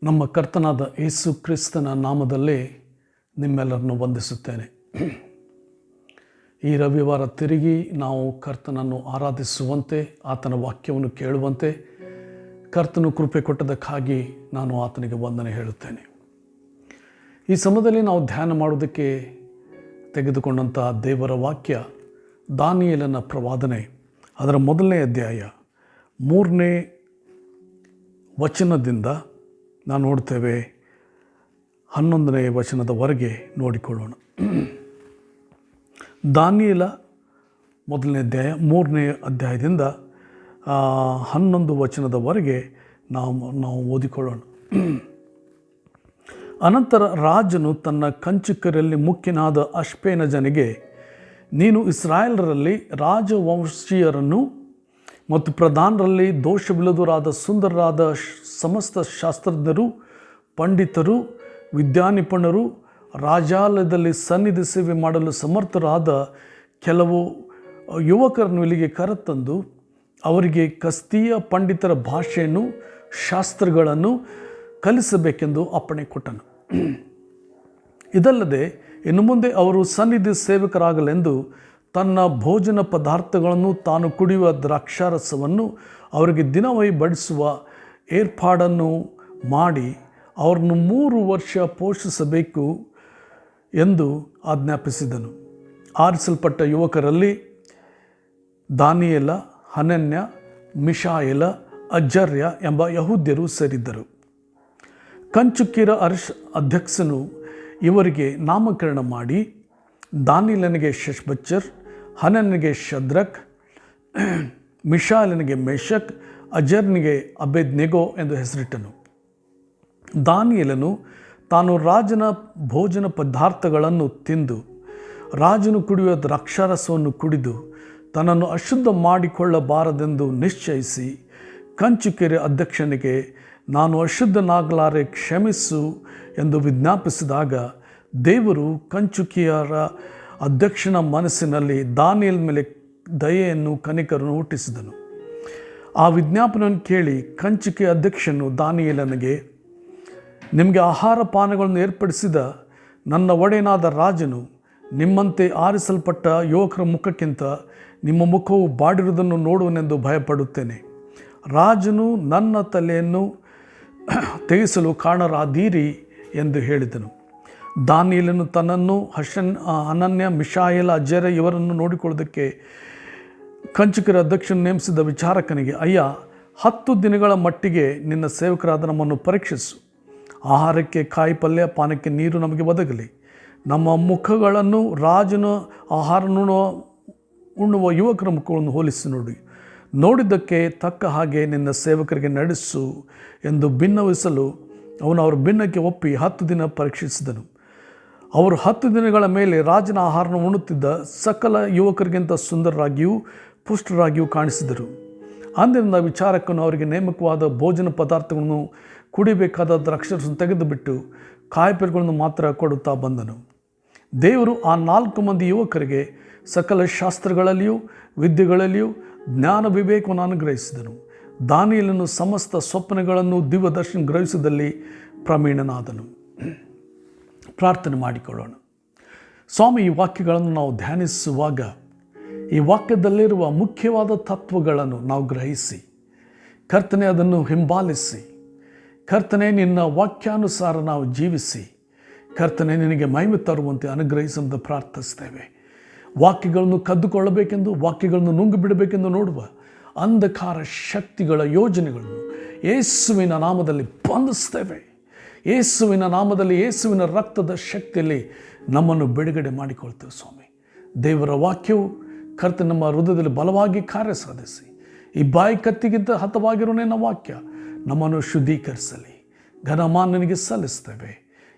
ನಮ್ಮ ಕರ್ತನಾದ ಯೇಸು ಕ್ರಿಸ್ತನ ನಾಮದಲ್ಲಿ ನಿಮ್ಮೆಲ್ಲರನ್ನು ವಂದಿಸುತ್ತೇನೆ. ಈ ರವಿವಾರ ತಿರುಗಿ ನಾವು ಕರ್ತನನ್ನು ಆರಾಧಿಸುವಂತೆ, ಆತನ ವಾಕ್ಯವನ್ನು ಕೇಳುವಂತೆ ಕರ್ತನು ಕೃಪೆ ಕೊಟ್ಟದಕ್ಕಾಗಿ ನಾನು ಆತನಿಗೆ ವಂದನೆ ಹೇಳುತ್ತೇನೆ. ಈ ಸಮಯದಲ್ಲಿ ನಾವು ಧ್ಯಾನ ಮಾಡೋದಕ್ಕೆ ತೆಗೆದುಕೊಂಡಂಥ ದೇವರ ವಾಕ್ಯ ದಾನಿಯೇಲನ ಪ್ರವಾದನೆ, ಅದರ ಮೊದಲನೇ ಅಧ್ಯಾಯ 3ನೇ ವಚನದಿಂದ ನಾವು ನೋಡ್ತೇವೆ. 11ನೇ ವಚನದವರೆಗೆ ನೋಡಿಕೊಳ್ಳೋಣ. ದಾನಿಯೇಲ ಮೊದಲನೇ ಅಧ್ಯಾಯ 3ನೇ ಅಧ್ಯಾಯದಿಂದ 11 ವಚನದವರೆಗೆ ನಾವು ಓದಿಕೊಳ್ಳೋಣ. ಅನಂತರ ರಾಜನು ತನ್ನ ಕಂಚುಕರಲ್ಲಿ ಮುಖ್ಯನಾದ ಅಶ್ಪೇನಜನಿಗೆ, ನೀನು ಇಸ್ರಾಯೇಲರಲ್ಲಿ ರಾಜವಂಶೀಯರನ್ನು ಮತ್ತು ಪ್ರಧಾನರಲ್ಲಿ ದೋಷವಿಲ್ಲದವರಾದ ಸುಂದರರಾದ ಸಮಸ್ತ ಶಾಸ್ತ್ರಜ್ಞರು, ಪಂಡಿತರು, ವಿದ್ಯಾನಿಪುಣರು, ರಾಜಾಲಯದಲ್ಲಿ ಸನ್ನಿಧಿ ಸೇವೆ ಮಾಡಲು ಸಮರ್ಥರಾದ ಕೆಲವು ಯುವಕರನ್ನು ಇಲ್ಲಿಗೆ ಕರೆತಂದು ಅವರಿಗೆ ಕಸ್ದೀಯ ಪಂಡಿತರ ಭಾಷೆಯನ್ನು, ಶಾಸ್ತ್ರಗಳನ್ನು ಕಲಿಸಬೇಕೆಂದು ಅಪ್ಪಣೆ ಕೊಟ್ಟನು. ಇದಲ್ಲದೆ ಇನ್ನು ಮುಂದೆ ಅವರು ಸನ್ನಿಧಿ ಸೇವಕರಾಗಲೆಂದು ತನ್ನ ಭೋಜನ ಪದಾರ್ಥಗಳನ್ನು, ತಾನು ಕುಡಿಯುವ ದ್ರಾಕ್ಷಾರಸವನ್ನು ಅವರಿಗೆ ದಿನವೈ ಬಡಿಸುವ ಏರ್ಪಾಡನ್ನು ಮಾಡಿ ಅವರನ್ನು 3 ವರ್ಷ ಪೋಷಿಸಬೇಕು ಎಂದು ಆಜ್ಞಾಪಿಸಿದನು. ಆರಿಸಲ್ಪಟ್ಟ ಯುವಕರಲ್ಲಿ ದಾನಿಯೇಲ, ಹನನ್ಯ, ಮಿಶಾಯೇಲ, ಅಜರ್ಯ ಎಂಬ ಯಹೂದ್ಯರು ಸೇರಿದ್ದರು. ಕಂಚುಕಿಯರ ಅಧ್ಯಕ್ಷನು ಇವರಿಗೆ ನಾಮಕರಣ ಮಾಡಿ, ದಾನಿಯೇಲನಿಗೆ ಶೆಷ್ಬಚ್ಚರ್, ಹನನ್ಯನಿಗೆ ಶದ್ರಕ್, ಮಿಶಾಯೇಲನಿಗೆ ಮೇಷಕ್, ಅಜರ್ನಿಗೆ ಅಬೇದ್ನೆಗೋ ಎಂದು ಹೆಸರಿಟ್ಟನು. ದಾನಿಯೇಲನು ತಾನು ರಾಜನ ಭೋಜನ ಪದಾರ್ಥಗಳನ್ನು ತಿಂದು, ರಾಜನು ಕುಡಿಯುವ ದ್ರಾಕ್ಷಾರಸವನ್ನು ಕುಡಿದು ತನ್ನನ್ನು ಅಶುದ್ಧ ಮಾಡಿಕೊಳ್ಳಬಾರದೆಂದು ನಿಶ್ಚಯಿಸಿ, ಕಂಚುಕಿಯರ ಅಧ್ಯಕ್ಷನಿಗೆ, ನಾನು ಅಶುದ್ಧನಾಗಲಾರೆ, ಕ್ಷಮಿಸು ಎಂದು ವಿಜ್ಞಾಪಿಸಿದಾಗ, ದೇವರು ಕಂಚುಕಿಯರ ಅಧ್ಯಕ್ಷನ ಮನಸ್ಸಿನಲ್ಲಿ ದಾನಿಯೇಲ ಮೇಲೆ ದಯೆಯನ್ನು, ಕನಿಕರನ್ನು ಹುಟ್ಟಿಸಿದನು. ಆ ವಿಜ್ಞಾಪನೆಯನ್ನು ಕೇಳಿ ಕಂಚುಕಿಯ ಅಧ್ಯಕ್ಷನು ದಾನಿಯೇಲನಿಗೆ, ನಿಮಗೆ ಆಹಾರ ಪಾನಗಳನ್ನು ಏರ್ಪಡಿಸಿದ ನನ್ನ ಒಡೆಯನಾದ ರಾಜನು ನಿಮ್ಮಂತೆ ಆರಿಸಲ್ಪಟ್ಟ ಯುವಕರ ಮುಖಕ್ಕಿಂತ ನಿಮ್ಮ ಮುಖವು ಬಾಡಿರುವುದನ್ನು ನೋಡುವನೆಂದು ಭಯಪಡುತ್ತೇನೆ. ರಾಜನು ನನ್ನ ತಲೆಯನ್ನು ತೆಗೆಸಲು ಕಾರಣರಾದೀರಿ ಎಂದು ಹೇಳಿದನು. ದಾನಿಯೇಲನು ತನ್ನನ್ನು ಹನನ್ಯ, ಮಿಶಾಯೇಲ, ಅಜರ್ಯ ಇವರನ್ನು ನೋಡಿಕೊಳ್ಳೋದಕ್ಕೆ ಕಂಚುಕಿಯರ ಅಧ್ಯಕ್ಷನು ನೇಮಿಸಿದ ವಿಚಾರಕನಿಗೆ, ಅಯ್ಯ, 10 ದಿನಗಳ ಮಟ್ಟಿಗೆ ನಿನ್ನ ಸೇವಕರಾದ ನಮ್ಮನ್ನು ಪರೀಕ್ಷಿಸು. ಆಹಾರಕ್ಕೆ ಕಾಯಿ ಪಲ್ಯ, ಪಾನಕ್ಕೆ ನೀರು ನಮಗೆ ಒದಗಲಿ. ನಮ್ಮ ಮುಖಗಳನ್ನು ರಾಜನ ಆಹಾರವನ್ನು ಉಣ್ಣುವ ಯುವಕರ ಮುಖಗಳನ್ನು ಹೋಲಿಸಿ ನೋಡಿದ್ದಕ್ಕೆ ತಕ್ಕ ಹಾಗೆ ನಿನ್ನ ಸೇವಕರಿಗೆ ನಡೆಸು ಎಂದು ಭಿನ್ನವಿಸಲು ಅವನು ಅವರ ಭಿನ್ನಕ್ಕೆ ಒಪ್ಪಿ 10 ದಿನ ಪರೀಕ್ಷಿಸಿದನು. ಅವರು 10 ದಿನಗಳ ಮೇಲೆ ರಾಜನ ಆಹಾರವನ್ನು ಉಣ್ಣುತ್ತಿದ್ದ ಸಕಲ ಯುವಕರಿಗಿಂತ ಸುಂದರರಾಗಿಯೂ ಪುಷ್ಟರಾಗಿಯೂ ಕಾಣಿಸಿದರು. ಅಂದಿನಿಂದ ವಿಚಾರಕನು ಅವರಿಗೆ ನೇಮಕವಾದ ಭೋಜನ ಪದಾರ್ಥಗಳನ್ನು, ಕುಡಿಬೇಕಾದ ದ್ರಾಕ್ಷಾರಸವನ್ನು ತೆಗೆದುಬಿಟ್ಟು ಕಾಯಿಪಲ್ಯಗಳನ್ನು ಮಾತ್ರ ಕೊಡುತ್ತಾ ಬಂದನು. ದೇವರು ಆ 4 ಮಂದಿ ಯುವಕರಿಗೆ ಸಕಲ ಶಾಸ್ತ್ರಗಳಲ್ಲಿಯೂ ವಿದ್ಯೆಗಳಲ್ಲಿಯೂ ಜ್ಞಾನ ವಿವೇಕವನ್ನು ಅನುಗ್ರಹಿಸಿದನು. ದಾನಿಯೇಲನು ಸಮಸ್ತ ಸ್ವಪ್ನಗಳನ್ನು ದಿವ್ಯದರ್ಶನ ಗ್ರಹಿಸಿದಲ್ಲಿ ಪ್ರವೀಣನಾದನು. ಪ್ರಾರ್ಥನೆ ಮಾಡಿಕೊಳ್ಳೋಣ. ಸ್ವಾಮಿ, ಈ ವಾಕ್ಯಗಳನ್ನು ನಾವು ಧ್ಯಾನಿಸುವಾಗ ಈ ವಾಕ್ಯದಲ್ಲಿರುವ ಮುಖ್ಯವಾದ ತತ್ವಗಳನ್ನು ನಾವು ಗ್ರಹಿಸಿ, ಕರ್ತನೆ ಅದನ್ನು ಹಿಂಬಾಲಿಸಿ, ಕರ್ತನೆ ನಿನ್ನ ವಾಕ್ಯಾನುಸಾರ ನಾವು ಜೀವಿಸಿ, ಕರ್ತನೆ ನಿನಗೆ ಮಹಿಮೆ ತರುವಂತೆ ಅನುಗ್ರಹಿಸುವಂತೆ ಪ್ರಾರ್ಥಿಸ್ತೇವೆ. ವಾಕ್ಯಗಳನ್ನು ಕದ್ದುಕೊಳ್ಳಬೇಕೆಂದು, ವಾಕ್ಯಗಳನ್ನು ನುಂಗು ಬಿಡಬೇಕೆಂದು ನೋಡುವ ಅಂಧಕಾರ ಶಕ್ತಿಗಳ ಯೋಜನೆಗಳನ್ನು ಯೇಸುವಿನ ನಾಮದಲ್ಲಿ ಬಂಧಿಸ್ತೇವೆ. ಯೇಸುವಿನ ನಾಮದಲ್ಲಿ, ಯೇಸುವಿನ ರಕ್ತದ ಶಕ್ತಿಯಲ್ಲಿ ನಮ್ಮನ್ನು ಬಿಡುಗಡೆ ಮಾಡಿಕೊಳ್ತೇವೆ. ಸ್ವಾಮಿ, ದೇವರ ವಾಕ್ಯವು ಕರ್ತನೆ ನಮ್ಮ ಹೃದಯದಲ್ಲಿ ಬಲವಾಗಿ ಕಾರ್ಯ ಸಾಧಿಸಿ, ಈ ಬಾಯಿ ಕತ್ತಿಗಿಂತ ಹತವಾಗಿರೋ ನಿನ್ನ ವಾಕ್ಯ ನಮ್ಮನ್ನು ಶುದ್ಧೀಕರಿಸಲಿ. ಘನಮಾನ್ಯನಿಗೆ ಸಲ್ಲಿಸ್ತೇವೆ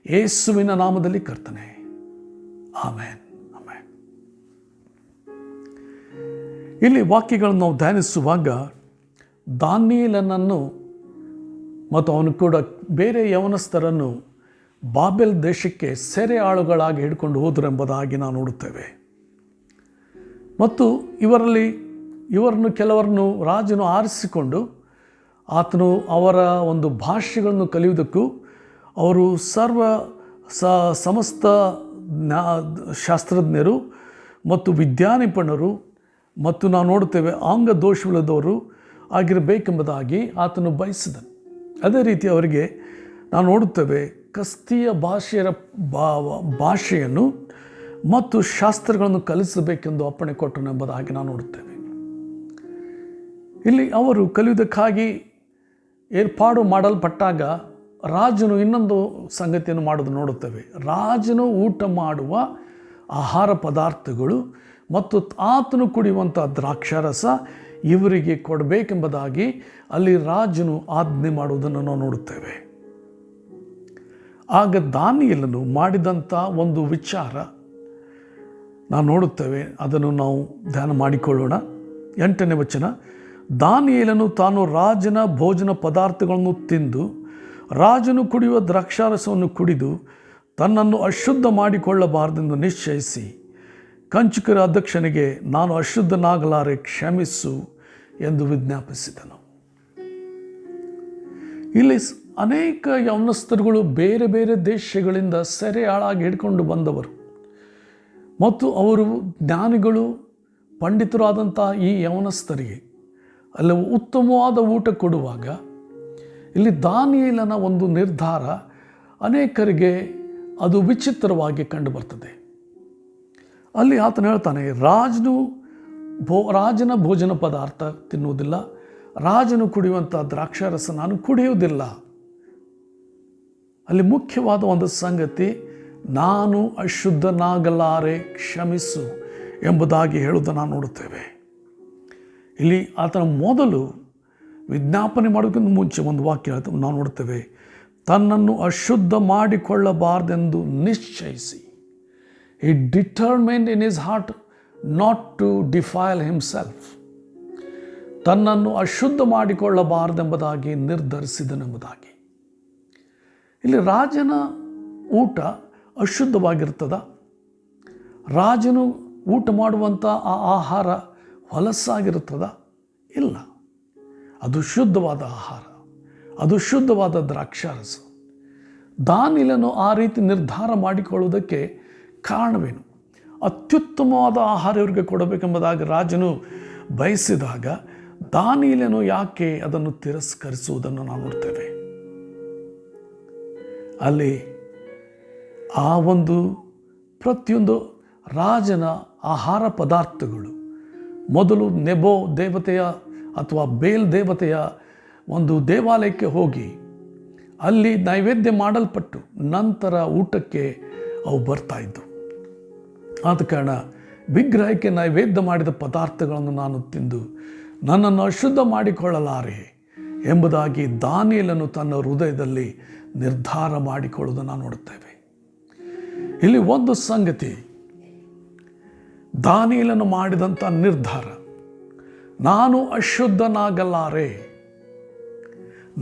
ಯೇಸುವಿನ ನಾಮದಲ್ಲಿ ಕರ್ತನೆ, ಆಮೇನ್. ಆಮೇನ್. ಇಲ್ಲಿ ವಾಕ್ಯಗಳನ್ನು ನಾವು ಧ್ಯಾನಿಸುವಾಗ ದಾನಿಯೇಲನನ್ನು ಮತ್ತು ಅವನು ಕೂಡ ಬೇರೆ ಯವನಸ್ಥರನ್ನು ಬಾಬೆಲ್ ದೇಶಕ್ಕೆ ಸೆರೆ ಆಳುಗಳಾಗಿ ಹಿಡ್ಕೊಂಡು ಹೋದರು ಎಂಬುದಾಗಿ ನಾವು ನೋಡುತ್ತೇವೆ. ಮತ್ತು ಇವರನ್ನು ಕೆಲವರನ್ನು ರಾಜನು ಆರಿಸಿಕೊಂಡು ಆತನು ಅವರ ಒಂದು ಭಾಷೆಗಳನ್ನು ಕಲಿಯುವುದಕ್ಕೂ ಅವರು ಸಮಸ್ತ ಶಾಸ್ತ್ರಜ್ಞರು ಮತ್ತು ವಿದ್ಯಾನಿಪುಣರು ಮತ್ತು ನಾವು ನೋಡುತ್ತೇವೆ ಅಂಗ ದೋಷವಿಲ್ಲದವರು ಆಗಿರಬೇಕೆಂಬುದಾಗಿ ಆತನು ಬಯಸಿದನು. ಅದೇ ರೀತಿ ಅವರಿಗೆ ನಾವು ನೋಡುತ್ತೇವೆ ಕಸ್ತಿಯ ಭಾಷೆಯನ್ನು ಮತ್ತು ಶಾಸ್ತ್ರಗಳನ್ನು ಕಲಿಸಬೇಕೆಂದು ಅಪ್ಪಣೆ ಕೊಟ್ಟನು ಎಂಬುದಾಗಿ ನಾವು ನೋಡುತ್ತೇವೆ. ಇಲ್ಲಿ ಅವರು ಕಲಿಯುವುದಕ್ಕಾಗಿ ಏರ್ಪಾಡು ಮಾಡಲ್ಪಟ್ಟಾಗ ರಾಜನು ಇನ್ನೊಂದು ಸಂಗತಿಯನ್ನು ಮಾಡೋದು ನೋಡುತ್ತೇವೆ. ರಾಜನು ಊಟ ಮಾಡುವ ಆಹಾರ ಪದಾರ್ಥಗಳು ಮತ್ತು ಆತನು ಕುಡಿಯುವಂಥ ದ್ರಾಕ್ಷಾರಸ ಇವರಿಗೆ ಕೊಡಬೇಕೆಂಬುದಾಗಿ ಅಲ್ಲಿ ರಾಜನು ಆಜ್ಞೆ ಮಾಡುವುದನ್ನು ನಾವು ನೋಡುತ್ತೇವೆ. ಆಗ ದಾನಿಯೇಲನು ಮಾಡಿದಂಥ ಒಂದು ವಿಚಾರ ನಾವು ನೋಡುತ್ತೇವೆ, ಅದನ್ನು ನಾವು ಧ್ಯಾನ ಮಾಡಿಕೊಳ್ಳೋಣ. 8ನೇ ವಚನ, ದಾನಿಯೇಲನು ತಾನು ರಾಜನ ಭೋಜನ ಪದಾರ್ಥಗಳನ್ನು ತಿಂದು ರಾಜನು ಕುಡಿಯುವ ದ್ರಾಕ್ಷಾರಸವನ್ನು ಕುಡಿದು ತನ್ನನ್ನು ಅಶುದ್ಧ ಮಾಡಿಕೊಳ್ಳಬಾರದೆಂದು ನಿಶ್ಚಯಿಸಿ ಕಂಚುಕರ ಅಧ್ಯಕ್ಷನಿಗೆ ನಾನು ಅಶುದ್ಧನಾಗಲಾರೆ, ಕ್ಷಮಿಸು ಎಂದು ವಿಜ್ಞಾಪಿಸಿದನು. ಇಲ್ಲಿ ಅನೇಕ ಯೌವನಸ್ಥರುಗಳು ಬೇರೆ ಬೇರೆ ದೇಶಗಳಿಂದ ಸೆರೆ ಹಾಳಾಗಿ ಹಿಡ್ಕೊಂಡು ಬಂದವರು ಮತ್ತು ಅವರು ಜ್ಞಾನಿಗಳು ಪಂಡಿತರು ಆದಂಥ ಈ ಯೌವನಸ್ಥರಿಗೆ ಅಲ್ಲಿ ಉತ್ತಮವಾದ ಊಟ ಕೊಡುವಾಗ ಇಲ್ಲಿ ದಾನಿಯೇಲನ ಒಂದು ನಿರ್ಧಾರ ಅನೇಕರಿಗೆ ಅದು ವಿಚಿತ್ರವಾಗಿ ಕಂಡುಬರ್ತದೆ. ಅಲ್ಲಿ ಆತನು ಹೇಳ್ತಾನೆ, ರಾಜನ ಭೋಜನ ಪದಾರ್ಥ ತಿನ್ನುವುದಿಲ್ಲ, ರಾಜನು ಕುಡಿಯುವಂಥ ದ್ರಾಕ್ಷಾರಸ ನಾನು ಕುಡಿಯುವುದಿಲ್ಲ. ಅಲ್ಲಿ ಮುಖ್ಯವಾದ ಒಂದು ಸಂಗತಿ, ನಾನು ಅಶುದ್ಧನಾಗಲಾರೆ, ಕ್ಷಮಿಸು ಎಂಬುದಾಗಿ ಹೇಳುವುದನ್ನು ನಾವು ನೋಡುತ್ತೇವೆ. ಇಲ್ಲಿ ಆತನ ಮೊದಲು ವಿಜ್ಞಾಪನೆ ಮಾಡೋದಕ್ಕಿಂತ ಮುಂಚೆ ಒಂದು ವಾಕ್ಯ ನಾವು ನೋಡುತ್ತೇವೆ, ತನ್ನನ್ನು ಅಶುದ್ಧ ಮಾಡಿಕೊಳ್ಳಬಾರದೆಂದು ನಿಶ್ಚಯಿಸಿ. He determined in his heart not to defile himself. ತನ್ನನ್ನು ಅಶುದ್ಧ ಮಾಡಿಕೊಳ್ಳಬಾರದೆಂಬುದಾಗಿ ನಿರ್ಧರಿಸಿದನೆಂಬುದಾಗಿ. ಇಲ್ಲಿ ರಾಜನ ಊಟ ಅಶುದ್ಧವಾಗಿರ್ತದ? ರಾಜನು ಊಟ ಮಾಡುವಂಥ ಆ ಆಹಾರ ಹೊಲಸಾಗಿರುತ್ತದ? ಇಲ್ಲ, ಅದು ಶುದ್ಧವಾದ ಆಹಾರ, ಅದು ಶುದ್ಧವಾದ ದ್ರಾಕ್ಷಾರಸ. ದಾನಿಯೇಲನು ಆ ರೀತಿ ನಿರ್ಧಾರ ಮಾಡಿಕೊಳ್ಳುವುದಕ್ಕೆ ಕಾರಣವೇನು? ಅತ್ಯುತ್ತಮವಾದ ಆಹಾರ ಇವರಿಗೆ ಕೊಡಬೇಕೆಂಬುದಾಗಿ ರಾಜನು ಬಯಸಿದಾಗ ದಾನಿಯೇಲನು ಯಾಕೆ ಅದನ್ನು ತಿರಸ್ಕರಿಸುವುದನ್ನು ನಾವು ನೋಡ್ತೇವೆ. ಅಲ್ಲಿ ಆ ಒಂದು ಪ್ರತಿಯೊಂದು ರಾಜನ ಆಹಾರ ಪದಾರ್ಥಗಳು ಮೊದಲು ನೆಬೋ ದೇವತೆಯ ಅಥವಾ ಬೇಲ್ ದೇವತೆಯ ಒಂದು ದೇವಾಲಯಕ್ಕೆ ಹೋಗಿ ಅಲ್ಲಿ ನೈವೇದ್ಯ ಮಾಡಲ್ಪಟ್ಟು ನಂತರ ಊಟಕ್ಕೆ ಅವು ಬರ್ತಾಯಿದ್ದು. ಆದ ಕಾರಣ ವಿಗ್ರಹಕ್ಕೆ ನೈವೇದ್ಯ ಮಾಡಿದ ಪದಾರ್ಥಗಳನ್ನು ನಾನು ತಿಂದು ನನ್ನನ್ನು ಅಶುದ್ಧ ಮಾಡಿಕೊಳ್ಳಲಾರೆ ಎಂಬುದಾಗಿ ದಾನಿಯೇಲನು ತನ್ನ ಹೃದಯದಲ್ಲಿ ನಿರ್ಧಾರ ಮಾಡಿಕೊಳ್ಳುವುದನ್ನು ನೋಡುತ್ತೇವೆ. ಇಲ್ಲಿ ಒಂದು ಸಂಗತಿ, ದಾನಿಯೇಲನು ಮಾಡಿದಂಥ ನಿರ್ಧಾರ, ನಾನು ಅಶುದ್ಧನಾಗಲಾರೆ,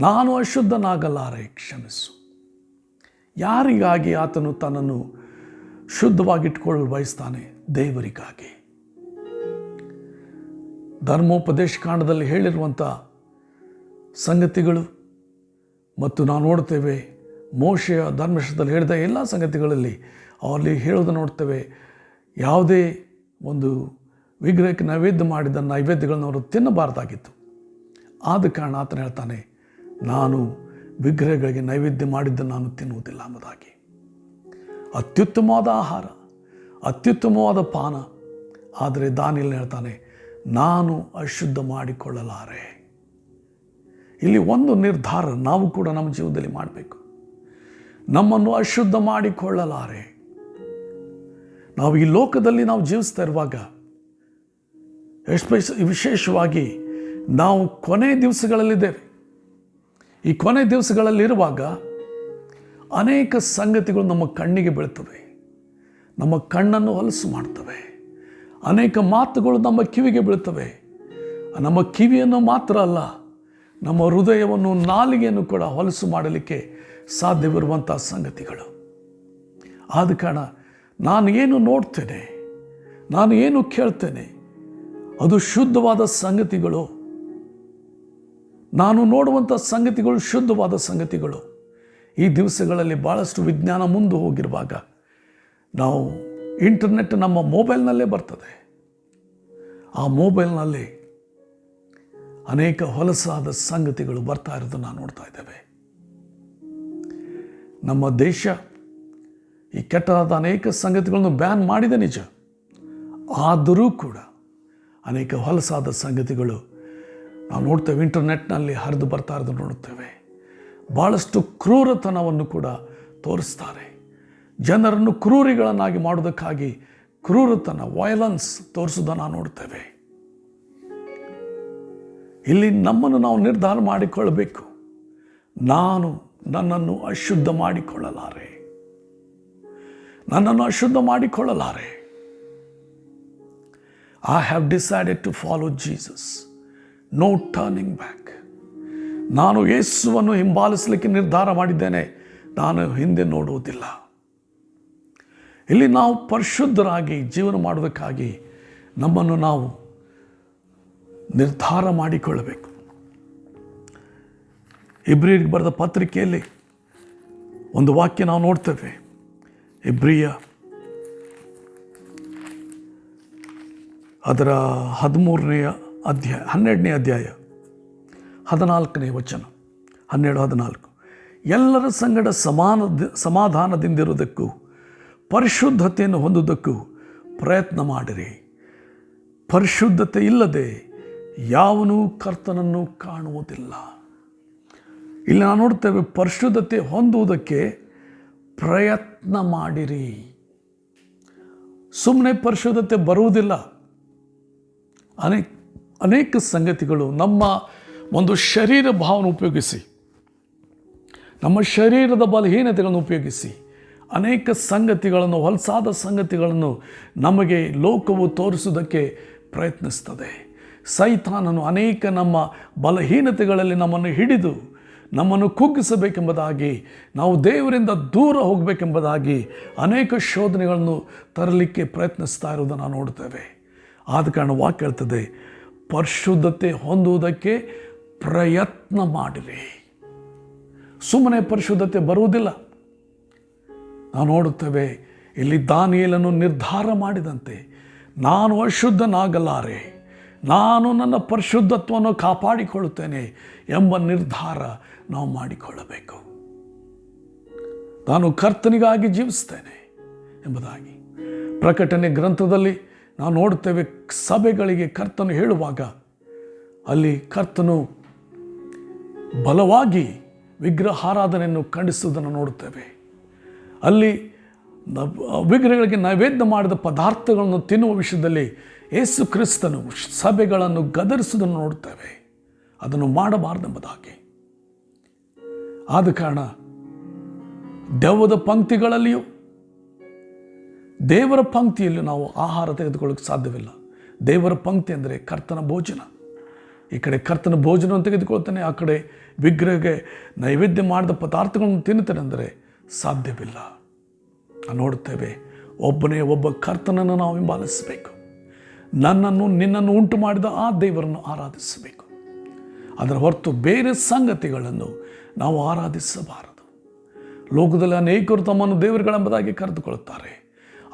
ನಾನು ಅಶುದ್ಧನಾಗಲಾರೆ, ಕ್ಷಮಿಸು. ಯಾರಿಗಾಗಿ ಆತನು ತನ್ನನ್ನು ಶುದ್ಧವಾಗಿಟ್ಟುಕೊಳ್ಳಲು ಬಯಸ್ತಾನೆ? ದೇವರಿಗಾಗಿ. ಧರ್ಮೋಪದೇಶ ಕಾಂಡದಲ್ಲಿ ಹೇಳಿರುವಂಥ ಸಂಗತಿಗಳು ಮತ್ತು ನಾವು ನೋಡ್ತೇವೆ ಮೋಶೆಯ ಧರ್ಮಶಾಸ್ತ್ರದಲ್ಲಿ ಹೇಳಿದ ಎಲ್ಲ ಸಂಗತಿಗಳಲ್ಲಿ ಅವರಲ್ಲಿ ಹೇಳೋದನ್ನು ನೋಡ್ತೇವೆ. ಯಾವುದೇ ಒಂದು ವಿಗ್ರಹಕ್ಕೆ ನೈವೇದ್ಯ ಮಾಡಿದ ನೈವೇದ್ಯಗಳನ್ನು ಅವರು ತಿನ್ನಬಾರ್ದಾಗಿತ್ತು. ಆದ ಕಾರಣ ಆತನು ಹೇಳ್ತಾನೆ, ನಾನು ವಿಗ್ರಹಗಳಿಗೆ ನೈವೇದ್ಯ ಮಾಡಿದ್ದನ್ನು ನಾನು ತಿನ್ನುವುದಿಲ್ಲ ಎಂಬುದಾಗಿ. ಅತ್ಯುತ್ತಮವಾದ ಆಹಾರ, ಅತ್ಯುತ್ತಮವಾದ ಪಾನ. ಆದರೆ ದಾನಿಯೇಲನು ಹೇಳ್ತಾನೆ, ನಾನು ಅಶುದ್ಧ ಮಾಡಿಕೊಳ್ಳಲಾರೆ. ಇಲ್ಲಿ ಒಂದು ನಿರ್ಧಾರ ನಾವು ಕೂಡ ನಮ್ಮ ಜೀವನದಲ್ಲಿ ಮಾಡಬೇಕು. ನಮ್ಮನ್ನು ಅಶುದ್ಧ ಮಾಡಿಕೊಳ್ಳಲಾರೆ. ನಾವು ಈ ಲೋಕದಲ್ಲಿ ನಾವು ಜೀವಿಸ್ತಾ ಇರುವಾಗ, ವಿಶೇಷವಾಗಿ ನಾವು ಕೊನೆ ದಿವಸಗಳಲ್ಲಿದ್ದೇವೆ. ಈ ಕೊನೆ ದಿವಸಗಳಲ್ಲಿರುವಾಗ ಅನೇಕ ಸಂಗತಿಗಳು ನಮ್ಮ ಕಣ್ಣಿಗೆ ಬೀಳ್ತವೆ, ನಮ್ಮ ಕಣ್ಣನ್ನು ಹೊಲಸು ಮಾಡ್ತವೆ. ಅನೇಕ ಮಾತುಗಳು ನಮ್ಮ ಕಿವಿಗೆ ಬೀಳ್ತವೆ. ನಮ್ಮ ಕಿವಿಯನ್ನು ಮಾತ್ರ ಅಲ್ಲ, ನಮ್ಮ ಹೃದಯವನ್ನು, ನಾಲಿಗೆಯನ್ನು ಕೂಡ ಹೊಲಸು ಮಾಡಲಿಕ್ಕೆ ಸಾಧ್ಯವಿರುವಂಥ ಸಂಗತಿಗಳು. ಆದ ಕಾರಣ ನಾನು ಏನು ನೋಡ್ತೇನೆ, ನಾನು ಏನು ಕೇಳ್ತೇನೆ, ಅದು ಶುದ್ಧವಾದ ಸಂಗತಿಗಳು. ನಾನು ನೋಡುವಂಥ ಸಂಗತಿಗಳು ಶುದ್ಧವಾದ ಸಂಗತಿಗಳು. ಈ ದಿವಸಗಳಲ್ಲಿ ಭಾಳಷ್ಟು ವಿಜ್ಞಾನ ಮುಂದೆ ಹೋಗಿರುವಾಗ ನಾವು ಇಂಟರ್ನೆಟ್ ನಮ್ಮ ಮೊಬೈಲ್ನಲ್ಲೇ ಬರ್ತದೆ. ಆ ಮೊಬೈಲ್ನಲ್ಲಿ ಅನೇಕ ಹೊಲಸಾದ ಸಂಗತಿಗಳು ಬರ್ತಾ ಇರೋದನ್ನು ನೋಡ್ತಾ ಇದ್ದೇವೆ. ನಮ್ಮ ದೇಶ ಈ ಕೆಟ್ಟದಾದ ಅನೇಕ ಸಂಗತಿಗಳನ್ನು ಬ್ಯಾನ್ ಮಾಡಿದೆ ನಿಜ, ಆದರೂ ಕೂಡ ಅನೇಕ ಹೊಲಸಾದ ಸಂಗತಿಗಳು ನಾವು ನೋಡ್ತೇವೆ, ಇಂಟರ್ನೆಟ್ನಲ್ಲಿ ಹರಿದು ಬರ್ತಾ ಇರೋದನ್ನು ನೋಡುತ್ತೇವೆ. ಭಾಳಷ್ಟು ಕ್ರೂರತನವನ್ನು ಕೂಡ ತೋರಿಸ್ತಾರೆ. ಜನರನ್ನು ಕ್ರೂರಿಗಳನ್ನಾಗಿ ಮಾಡೋದಕ್ಕಾಗಿ ಕ್ರೂರತನ, ವೈಲೆನ್ಸ್ ತೋರಿಸೋದನ್ನು ನೋಡ್ತೇವೆ. ಇಲ್ಲಿ ನಮ್ಮನ್ನು ನಾವು ನಿರ್ಧಾರ ಮಾಡಿಕೊಳ್ಳಬೇಕು. ನಾನು ನನ್ನನ್ನು ಅಶುದ್ಧ ಮಾಡಿಕೊಳ್ಳಲಾರೆ, ನನ್ನನ್ನು ಅಶುದ್ಧ ಮಾಡಿಕೊಳ್ಳಲಾರೆ. I have decided to follow Jesus. No turning back. ನಾನು ಯೇಸುವನ್ನು ಹಿಂಬಾಲಿಸಲಿಕ್ಕೆ ನಿರ್ಧಾರ ಮಾಡಿದ್ದೇನೆ, ನಾನು ಹಿಂದೆ ನೋಡುವುದಿಲ್ಲ. ಇಲ್ಲಿ ನಾವು ಪರಿಶುದ್ಧರಾಗಿ ಜೀವನ ಮಾಡೋದಕ್ಕಾಗಿ ನಮ್ಮನ್ನು ನಾವು ನಿರ್ಧಾರ ಮಾಡಿಕೊಳ್ಳಬೇಕು. ಇಬ್ರಿಯರಿಗೆ ಬರೆದ ಪತ್ರಿಕೆಯಲ್ಲಿ ಒಂದು ವಾಕ್ಯ ನಾವು ನೋಡ್ತೇವೆ. ಇಬ್ರಿಯ ಅದರ 13ನೇ ಅಧ್ಯಾಯ 12ನೇ ಅಧ್ಯಾಯ 14ನೇ ವಚನ, 12-14. ಎಲ್ಲರ ಸಂಗಡ ಸಮಾಧಾನದಿಂದಿರುವುದಕ್ಕೂ ಪರಿಶುದ್ಧತೆಯನ್ನು ಹೊಂದುವುದಕ್ಕೂ ಪ್ರಯತ್ನ ಮಾಡಿರಿ. ಪರಿಶುದ್ಧತೆ ಇಲ್ಲದೆ ಯಾವನೂ ಕರ್ತನನ್ನು ಕಾಣುವುದಿಲ್ಲ. ಇಲ್ಲಿ ನಾವು ನೋಡ್ತೇವೆ, ಪರಿಶುದ್ಧತೆ ಹೊಂದುವುದಕ್ಕೆ ಪ್ರಯತ್ನ ಮಾಡಿರಿ. ಸುಮ್ಮನೆ ಪರಿಶುದ್ಧತೆ ಬರುವುದಿಲ್ಲ. ಅನೇಕ ಸಂಗತಿಗಳು ನಮ್ಮ ಒಂದು ಶರೀರ ಭಾವನೆ ಉಪಯೋಗಿಸಿ, ನಮ್ಮ ಶರೀರದ ಬಲಹೀನತೆಗಳನ್ನು ಉಪಯೋಗಿಸಿ ಅನೇಕ ಸಂಗತಿಗಳನ್ನು, ಹೊಲಸಾದ ಸಂಗತಿಗಳನ್ನು ನಮಗೆ ಲೋಕವು ತೋರಿಸುವುದಕ್ಕೆ ಪ್ರಯತ್ನಿಸ್ತದೆ. ಸೈತಾನನು ಅನೇಕ ನಮ್ಮ ಬಲಹೀನತೆಗಳಲ್ಲಿ ನಮ್ಮನ್ನು ಹಿಡಿದು ನಮ್ಮನ್ನು ಕುಗ್ಗಿಸಬೇಕೆಂಬುದಾಗಿ, ನಾವು ದೇವರಿಂದ ದೂರ ಹೋಗಬೇಕೆಂಬುದಾಗಿ ಅನೇಕ ಶೋಧನೆಗಳನ್ನು ತರಲಿಕ್ಕೆ ಪ್ರಯತ್ನಿಸ್ತಾ ಇರೋದನ್ನು ನೋಡ್ತೇವೆ. ಆದ ಕಾರಣ ವಾಕ್ಯ ಹೇಳ್ತದೆ, ಪರಿಶುದ್ಧತೆ ಹೊಂದುವುದಕ್ಕೆ ಪ್ರಯತ್ನ ಮಾಡಿರಿ. ಸುಮ್ಮನೆ ಪರಿಶುದ್ಧತೆ ಬರುವುದಿಲ್ಲ. ನಾವು ನೋಡುತ್ತೇವೆ, ಇಲ್ಲಿ ದಾನಿಯೇಲನು ನಿರ್ಧಾರ ಮಾಡಿದಂತೆ, ನಾನು ಅಶುದ್ಧನಾಗಲಾರೆ, ನಾನು ನನ್ನ ಪರಿಶುದ್ಧತ್ವವನ್ನು ಕಾಪಾಡಿಕೊಳ್ಳುತ್ತೇನೆ ಎಂಬ ನಿರ್ಧಾರ ನಾವು ಮಾಡಿಕೊಳ್ಳಬೇಕು. ನಾನು ಕರ್ತನಿಗಾಗಿ ಜೀವಿಸ್ತೇನೆ ಎಂಬುದಾಗಿ. ಪ್ರಕಟಣೆ ಗ್ರಂಥದಲ್ಲಿ ನಾವು ನೋಡುತ್ತೇವೆ, ಸಭೆಗಳಿಗೆ ಕರ್ತನು ಹೇಳುವಾಗ ಅಲ್ಲಿ ಕರ್ತನು ಬಲವಾಗಿ ವಿಗ್ರಹಾರಾಧನೆಯನ್ನು ಖಂಡಿಸುವುದನ್ನು ನೋಡುತ್ತೇವೆ. ಅಲ್ಲಿ ವಿಗ್ರಹಗಳಿಗೆ ನೈವೇದ್ಯ ಮಾಡಿದ ಪದಾರ್ಥಗಳನ್ನು ತಿನ್ನುವ ವಿಷಯದಲ್ಲಿ ಯೇಸು ಕ್ರಿಸ್ತನು ಸಭೆಗಳನ್ನು ಗದರಿಸುವುದನ್ನು ನೋಡುತ್ತೇವೆ. ಅದನ್ನು ಮಾಡಬಾರದೆಂಬುದಾಗಿ. ಆದ ಕಾರಣ ದೆವ್ವದ ಪಂಕ್ತಿಗಳಲ್ಲಿಯೂ ದೇವರ ಪಂಕ್ತಿಯಲ್ಲೂ ನಾವು ಆಹಾರ ತೆಗೆದುಕೊಳ್ಳೋಕ್ಕೆ ಸಾಧ್ಯವಿಲ್ಲ. ದೇವರ ಪಂಕ್ತಿ ಅಂದರೆ ಕರ್ತನ ಭೋಜನ. ಈ ಕಡೆ ಕರ್ತನ ಭೋಜನವನ್ನು ತೆಗೆದುಕೊಳ್ತಾನೆ, ಆ ಕಡೆ ವಿಗ್ರಹಕ್ಕೆ ನೈವೇದ್ಯ ಮಾಡಿದ ಪದಾರ್ಥಗಳನ್ನು ತಿನ್ನುತ್ತಾನೆ ಅಂದರೆ ಸಾಧ್ಯವಿಲ್ಲ. ನೋಡುತ್ತೇವೆ, ಒಬ್ಬನೇ ಒಬ್ಬ ಕರ್ತನನ್ನು ನಾವು ಹಿಂಬಾಲಿಸಬೇಕು. ನನ್ನನ್ನು ನಿನ್ನನ್ನು ಉಂಟು ಮಾಡಿದ ಆ ದೇವರನ್ನು ಆರಾಧಿಸಬೇಕು. ಅದರ ಹೊರತು ಬೇರೆ ಸಂಗತಿಗಳನ್ನು ನಾವು ಆರಾಧಿಸಬಾರದು. ಲೋಕದಲ್ಲಿ ಅನೇಕರು ತಮ್ಮನ್ನು ದೇವರುಗಳೆಂಬುದಾಗಿ ಕರೆದುಕೊಳ್ಳುತ್ತಾರೆ.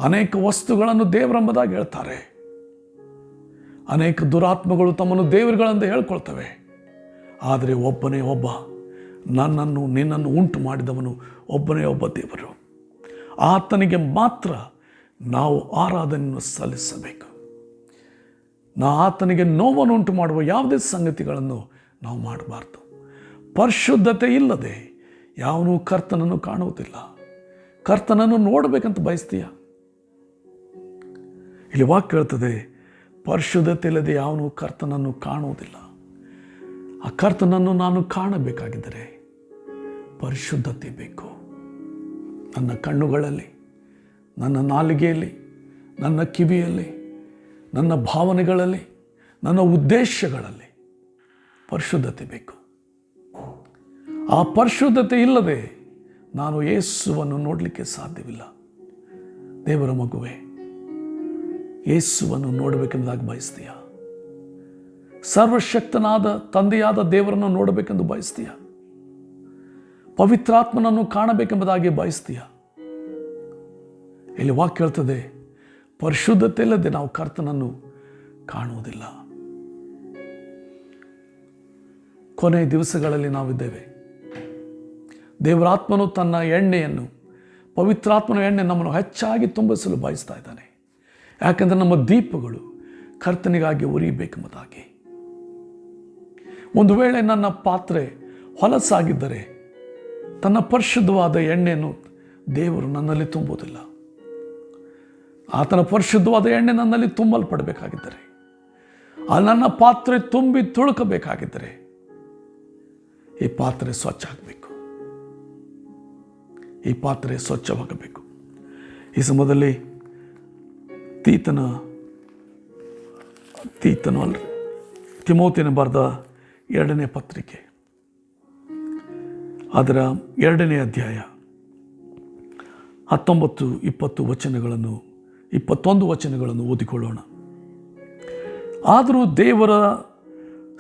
ಅನೇಕ ವಸ್ತುಗಳನ್ನು ದೇವರೆಂಬುದಾಗಿ ಹೇಳ್ತಾರೆ. ಅನೇಕ ದುರಾತ್ಮಗಳು ತಮ್ಮನ್ನು ದೇವರುಗಳೆಂದು ಹೇಳ್ಕೊಳ್ತವೆ. ಆದರೆ ಒಬ್ಬನೇ ಒಬ್ಬ, ನನ್ನನ್ನು ನಿನ್ನನ್ನು ಉಂಟು ಮಾಡಿದವನು ಒಬ್ಬನೇ ಒಬ್ಬ ದೇವರು. ಆತನಿಗೆ ಮಾತ್ರ ನಾವು ಆರಾಧನೆಯನ್ನು ಸಲ್ಲಿಸಬೇಕು. ಆತನಿಗೆ ನೋವನ್ನು ಉಂಟು ಮಾಡುವ ಯಾವುದೇ ಸಂಗತಿಗಳನ್ನು ನಾವು ಮಾಡಬಾರ್ದು. ಪರಿಶುದ್ಧತೆ ಇಲ್ಲದೆ ಯಾವನೂ ಕರ್ತನನ್ನು ಕಾಣುವುದಿಲ್ಲ. ಕರ್ತನನ್ನು ನೋಡಬೇಕಂತ ಬಯಸ್ತೀಯ? ಇಲ್ಲಿ ವಾಕ್ಯ ಹೇಳ್ತದೆ, ಪರಿಶುದ್ಧತೆ ಇಲ್ಲದೆ ಯಾವನೂ ಕರ್ತನನ್ನು ಕಾಣುವುದಿಲ್ಲ. ಆ ಕರ್ತನನ್ನು ನಾನು ಕಾಣಬೇಕಾಗಿದ್ದರೆ ಪರಿಶುದ್ಧತೆ ಬೇಕು. ನನ್ನ ಕಣ್ಣುಗಳಲ್ಲಿ, ನನ್ನ ನಾಲಿಗೆಯಲ್ಲಿ, ನನ್ನ ಕಿವಿಯಲ್ಲಿ, ನನ್ನ ಭಾವನೆಗಳಲ್ಲಿ, ನನ್ನ ಉದ್ದೇಶಗಳಲ್ಲಿ ಪರಿಶುದ್ಧತೆ ಬೇಕು. ಆ ಪರಿಶುದ್ಧತೆ ಇಲ್ಲದೆ ನಾನು ಯೇಸುವನ್ನು ನೋಡಲಿಕ್ಕೆ ಸಾಧ್ಯವಿಲ್ಲ. ದೇವರ ಮಗುವೆ, ಯೇಸುವನ್ನು ನೋಡಬೇಕೆಂಬುದಾಗಿ ಬಯಸ್ತೀಯ? ಸರ್ವಶಕ್ತನಾದ ತಂದೆಯಾದ ದೇವರನ್ನು ನೋಡಬೇಕೆಂದು ಬಯಸ್ತೀಯ? ಪವಿತ್ರಾತ್ಮನನ್ನು ಕಾಣಬೇಕೆಂಬುದಾಗಿ ಬಯಸ್ತೀಯ? ಇಲ್ಲಿ ವಾಕ್ಯ ಹೇಳ್ತದೆ, ಪರಿಶುದ್ಧತೆ ಇಲ್ಲದೆ ನಾವು ಕರ್ತನನ್ನು ಕಾಣುವುದಿಲ್ಲ. ಕೊನೆಯ ದಿವಸಗಳಲ್ಲಿ ನಾವಿದ್ದೇವೆ. ದೇವರಾತ್ಮನು ತನ್ನ ಎಣ್ಣೆಯನ್ನು, ಪವಿತ್ರಾತ್ಮನ ಎಣ್ಣೆ ನಮ್ಮನ್ನು ಹೆಚ್ಚಾಗಿ ತುಂಬಿಸಲು ಬಯಸ್ತಾ ಇದ್ದಾನೆ. ಯಾಕೆಂದರೆ ನಮ್ಮ ದೀಪಗಳು ಕರ್ತನಿಗಾಗಿ ಉರಿಯಬೇಕೆಂಬುದಾಗಿ. ಒಂದು ವೇಳೆ ನನ್ನ ಪಾತ್ರೆ ಹೊಲಸಾಗಿದ್ದರೆ ತನ್ನ ಪರಿಶುದ್ಧವಾದ ಎಣ್ಣೆಯನ್ನು ದೇವರು ನನ್ನಲ್ಲಿ ತುಂಬುವುದಿಲ್ಲ. ಆತನ ಪರಿಶುದ್ಧವಾದ ಎಣ್ಣೆ ನನ್ನಲ್ಲಿ ತುಂಬಲ್ಪಡಬೇಕಾಗಿದ್ದರೆ, ಆ ನನ್ನ ಪಾತ್ರೆ ತುಂಬಿ ತುಳುಕಬೇಕಾಗಿದ್ದರೆ ಈ ಪಾತ್ರೆ ಸ್ವಚ್ಛ ಆಗಬೇಕು, ಈ ಪಾತ್ರೆ ಸ್ವಚ್ಛವಾಗಬೇಕು. ಈ ಸಮಯದಲ್ಲಿ ತಿಮೋತಿನ ಬರೆದ 2ನೇ ಪತ್ರಿಕೆ, ಅದರ 2ನೇ ಅಧ್ಯಾಯ 19, 20 ವಚನಗಳನ್ನು, 21 ವಚನಗಳನ್ನು ಓದಿಕೊಳ್ಳೋಣ. ಆದರೂ ದೇವರ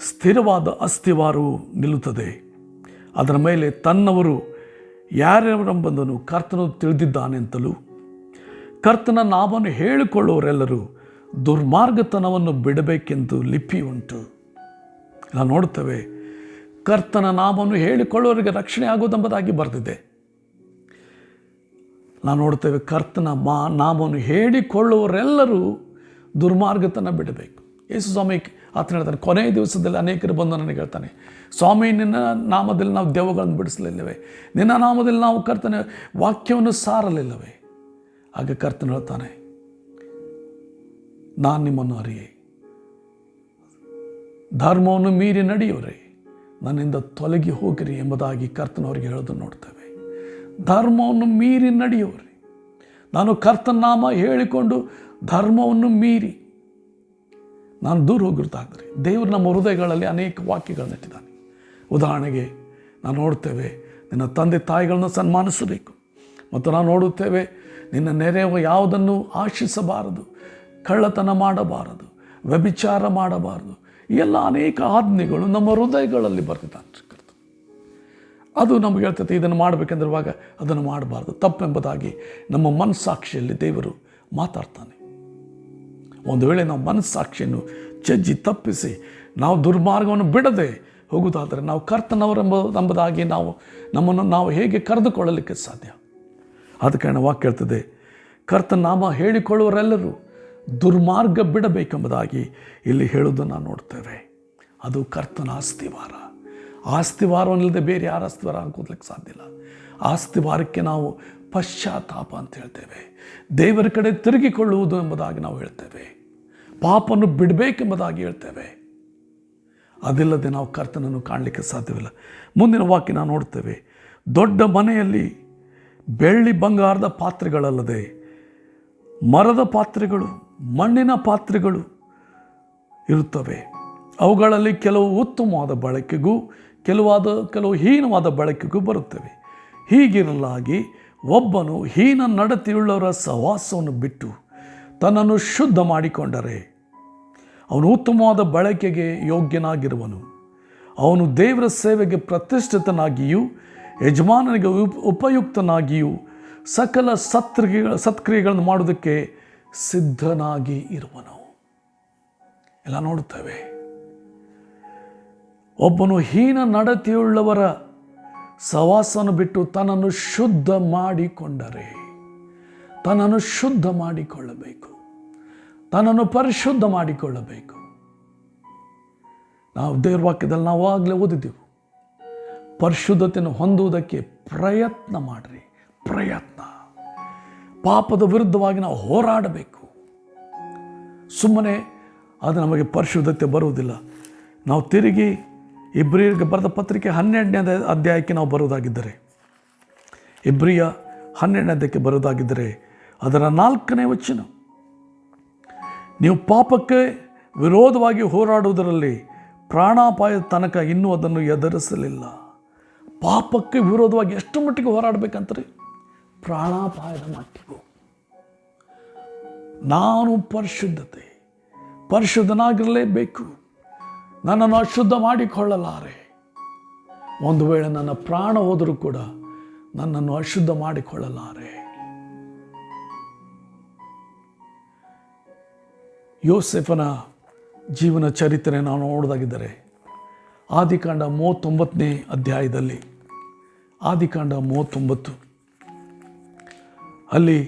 ಸ್ಥಿರವಾದ ಅಸ್ತಿವಾರವು ನಿಲ್ಲುತ್ತದೆ, ಅದರ ಮೇಲೆ ತನ್ನವರು ಯಾರ್ಯಾರೆಂಬುದನ್ನು ಕರ್ತನು ತಿಳಿದಿದ್ದಾನೆಂತಲೂ, ಕರ್ತನ ನಾಮವನ್ನು ಹೇಳಿಕೊಳ್ಳುವವರೆಲ್ಲರೂ ದುರ್ಮಾರ್ಗತನವನ್ನು ಬಿಡಬೇಕೆಂದು ಲಿಪಿ ಉಂಟು. ನಾವು ನೋಡ್ತೇವೆ, ಕರ್ತನ ನಾಮವನ್ನು ಹೇಳಿಕೊಳ್ಳುವವರಿಗೆ ರಕ್ಷಣೆ ಆಗುವುದೆಂಬುದಾಗಿ ಬರೆದಿದೆ. ನಾವು ನೋಡ್ತೇವೆ, ಕರ್ತನ ನಾಮವನ್ನು ಹೇಳಿಕೊಳ್ಳುವವರೆಲ್ಲರೂ ದುರ್ಮಾರ್ಗತನ ಬಿಡಬೇಕು. ಯೇಸು ಸ್ವಾಮಿ ಆತನ ಹೇಳ್ತಾನೆ, ಕೊನೆಯ ದಿವಸದಲ್ಲಿ ಅನೇಕರು ಬಂದು ನನಗೆ ಹೇಳ್ತಾನೆ, ಸ್ವಾಮಿ ನಿನ್ನ ನಾಮದಲ್ಲಿ ನಾವು ದೆವ್ವಗಳನ್ನು ಬಿಡಿಸಲಿಲ್ಲವೇ? ನಿನ್ನ ನಾಮದಲ್ಲಿ ನಾವು ಕರ್ತನ ವಾಕ್ಯವನ್ನು ಸಾರಲಿಲ್ಲವೇ? ಆಗ ಕರ್ತನ ಹೇಳ್ತಾನೆ, ನಾನು ನಿಮ್ಮನ್ನು ಅರಿಯೆ, ಧರ್ಮವನ್ನು ಮೀರಿ ನಡೆಯುವರೆ, ನನ್ನಿಂದ ತೊಲಗಿ ಹೋಗಿರಿ ಎಂಬುದಾಗಿ ಕರ್ತನವರಿಗೆ ಹೇಳೋದು ನೋಡ್ತೇವೆ. ಧರ್ಮವನ್ನು ಮೀರಿ ನಡೆಯುವರೆ, ನಾನು ಕರ್ತನ ನಾಮ ಹೇಳಿಕೊಂಡು ಧರ್ಮವನ್ನು ಮೀರಿ ನಾನು ದೂರ ಹೋಗಿರ್ತಾಗ್ತಾರೆ. ದೇವರು ನಮ್ಮ ಹೃದಯಗಳಲ್ಲಿ ಅನೇಕ ವಾಕ್ಯಗಳನ್ನ ಇಟ್ಟಿದ್ದಾನೆ. ಉದಾಹರಣೆಗೆ ನಾವು ನೋಡ್ತೇವೆ, ನಿನ್ನ ತಂದೆ ತಾಯಿಗಳನ್ನು ಸನ್ಮಾನಿಸಬೇಕು. ಮತ್ತು ನಾವು ನೋಡುತ್ತೇವೆ, ನಿನ್ನ ನೆರೆಯವ ಯಾವುದನ್ನು ಆಶಿಸಬಾರದು, ಕಳ್ಳತನ ಮಾಡಬಾರದು, ವ್ಯಭಿಚಾರ ಮಾಡಬಾರದು. ಈ ಎಲ್ಲ ಅನೇಕ ಆಜ್ಞೆಗಳು ನಮ್ಮ ಹೃದಯಗಳಲ್ಲಿ ಬರ್ತಿದ್ದಾನೆ. ಅದು ನಮಗೆ ಹೇಳ್ತೈತೆ, ಇದನ್ನು ಮಾಡಬೇಕೆಂದಿರುವಾಗ ಅದನ್ನು ಮಾಡಬಾರ್ದು, ತಪ್ಪೆಂಬುದಾಗಿ ನಮ್ಮ ಮನಸ್ಸಾಕ್ಷಿಯಲ್ಲಿ ದೇವರು ಮಾತಾಡ್ತಾನೆ. ಒಂದು ವೇಳೆ ನಾವು ಮನಸ್ಸಾಕ್ಷಿಯನ್ನು ಜಜ್ಜಿ ತಪ್ಪಿಸಿ ನಾವು ದುರ್ಮಾರ್ಗವನ್ನು ಬಿಡದೆ ಹೋಗುವುದಾದರೆ ನಾವು ಕರ್ತನವರೆಂಬುದಾಗಿ ನಮ್ಮನ್ನು ನಾವು ಹೇಗೆ ಕರೆದುಕೊಳ್ಳಲಿಕ್ಕೆ ಸಾಧ್ಯ? ಆದ ಕಾರಣ ವಾಕ್ಯ ಹೇಳ್ತದೆ, ಕರ್ತನ ನಾಮ ಹೇಳಿಕೊಳ್ಳುವರೆಲ್ಲರೂ ದುರ್ಮಾರ್ಗ ಬಿಡಬೇಕೆಂಬುದಾಗಿ ಇಲ್ಲಿ ಹೇಳುವುದನ್ನು ನೋಡ್ತೇವೆ. ಅದು ಕರ್ತನ ಆಸ್ತಿವಾರ. ಆಸ್ತಿವಾರವನ್ನಲ್ಲದೆ ಬೇರೆ ಯಾರ ಆಸ್ತಿವಾರ ಹಾಕೋದ್ಲಿಕ್ಕೆ ಸಾಧ್ಯ ಇಲ್ಲ. ಆಸ್ತಿವಾರಕ್ಕೆ ನಾವು ಪಶ್ಚಾತ್ತಾಪ ಅಂತ ಹೇಳ್ತೇವೆ, ದೇವರ ಕಡೆ ತಿರುಗಿಕೊಳ್ಳುವುದು ಎಂಬುದಾಗಿ ನಾವು ಹೇಳ್ತೇವೆ, ಪಾಪವನ್ನು ಬಿಡಬೇಕೆಂಬುದಾಗಿ ಹೇಳ್ತೇವೆ. ಅದಿಲ್ಲದೆ ನಾವು ಕರ್ತನನ್ನು ಕಾಣಲಿಕ್ಕೆ ಸಾಧ್ಯವಿಲ್ಲ. ಮುಂದಿನ ವಾಕ್ಯ ನಾವು ನೋಡ್ತೇವೆ, ದೊಡ್ಡ ಮನೆಯಲ್ಲಿ ಬೆಳ್ಳಿ ಬಂಗಾರದ ಪಾತ್ರೆಗಳಲ್ಲದೆ ಮರದ ಪಾತ್ರೆಗಳು, ಮಣ್ಣಿನ ಪಾತ್ರೆಗಳು ಇರುತ್ತವೆ. ಅವುಗಳಲ್ಲಿ ಕೆಲವು ಉತ್ತಮವಾದ ಬಳಕೆಗೂ ಕೆಲವು ಹೀನವಾದ ಬಳಕೆಗೂ ಬರುತ್ತವೆ. ಹೀಗಿರಲಾಗಿ ಒಬ್ಬನು ಹೀನ ನಡತೆಯುಳ್ಳವರ ಸಹವಾಸವನ್ನು ಬಿಟ್ಟು ತನ್ನನ್ನು ಶುದ್ಧ ಮಾಡಿಕೊಂಡರೆ ಅವನು ಉತ್ತಮವಾದ ಬಳಕೆಗೆ ಯೋಗ್ಯನಾಗಿರುವನು. ಅವನು ದೇವರ ಸೇವೆಗೆ ಪ್ರತಿಷ್ಠಿತನಾಗಿಯೂ ಯಜಮಾನನಿಗೆ ಉಪಯುಕ್ತನಾಗಿಯೂ ಸಕಲ ಸತ್ಕ್ರಿಯೆಗಳನ್ನು ಮಾಡುವುದಕ್ಕೆ ಸಿದ್ಧನಾಗಿ ಇರುವನು. ಎಲ್ಲ ನೋಡುತ್ತೇವೆ, ಒಬ್ಬನು ಹೀನ ನಡತೆಯುಳ್ಳವರ ಸಹವಾಸವನ್ನು ಬಿಟ್ಟು ತನ್ನನ್ನು ಶುದ್ಧ ಮಾಡಿಕೊಂಡರೆ, ತನ್ನನ್ನು ಶುದ್ಧ ಮಾಡಿಕೊಳ್ಳಬೇಕು, ತನ್ನನ್ನು ಪರಿಶುದ್ಧ ಮಾಡಿಕೊಳ್ಳಬೇಕು. ನಾವು ದೇವರ ವಾಕ್ಯದಲ್ಲಿ ನಾವು ಆಗಲೇ ಓದಿದ್ದೆವು, ಪರಿಶುದ್ಧತೆಯನ್ನು ಹೊಂದುವುದಕ್ಕೆ ಪ್ರಯತ್ನ ಮಾಡಿರಿ. ಪ್ರಯತ್ನ, ಪಾಪದ ವಿರುದ್ಧವಾಗಿ ನಾವು ಹೋರಾಡಬೇಕು. ಸುಮ್ಮನೆ ಅದು ನಮಗೆ ಪರಿಶುದ್ಧತೆ ಬರುವುದಿಲ್ಲ. ನಾವು ತಿರುಗಿ ಇಬ್ರಿಯರಿಗೆ ಬರೆದ ಪತ್ರಿಕೆ 12ನೇ ಅಧ್ಯಾಯಕ್ಕೆ ನಾವು ಬರೋದಾಗಿದ್ದರೆ, ಇಬ್ರಿಯ 12ನೇ ಅಧ್ಯಾಯಕ್ಕೆ ಬರೋದಾಗಿದ್ದರೆ ಅದರ 4ನೇ ವಚನ, ನೀವು ಪಾಪಕ್ಕೆ ವಿರೋಧವಾಗಿ ಹೋರಾಡುವುದರಲ್ಲಿ ಪ್ರಾಣಾಪಾಯದ ತನಕ ಇನ್ನೂ ಅದನ್ನು ಎದುರಿಸಲಿಲ್ಲ. ಪಾಪಕ್ಕೆ ವಿರೋಧವಾಗಿ ಎಷ್ಟು ಮಟ್ಟಿಗೆ ಹೋರಾಡಬೇಕಂತಾರೆ? ಪ್ರಾಣಾಪಾಯದ ಮಟ್ಟಿಗೂ. ನಾನು ಪರಿಶುದ್ಧನಾಗಿರಲೇಬೇಕು. ನನ್ನನ್ನು ಅಶುದ್ಧ ಮಾಡಿಕೊಳ್ಳಲಾರೆ. ಒಂದು ವೇಳೆ ನನ್ನ ಪ್ರಾಣ ಹೋದರೂ ಕೂಡ ನನ್ನನ್ನು ಅಶುದ್ಧ ಮಾಡಿಕೊಳ್ಳಲಾರೆ. ಯೋಸೇಫನ ಜೀವನ ಚರಿತ್ರೆ ನಾವು ನೋಡೋದಾಗಿದ್ದರೆ ಆದಿಕಾಂಡ 39ನೇ ಅಧ್ಯಾಯದಲ್ಲಿ, ಆದಿಕಾಂಡ 39, ಅಲ್ಲಿ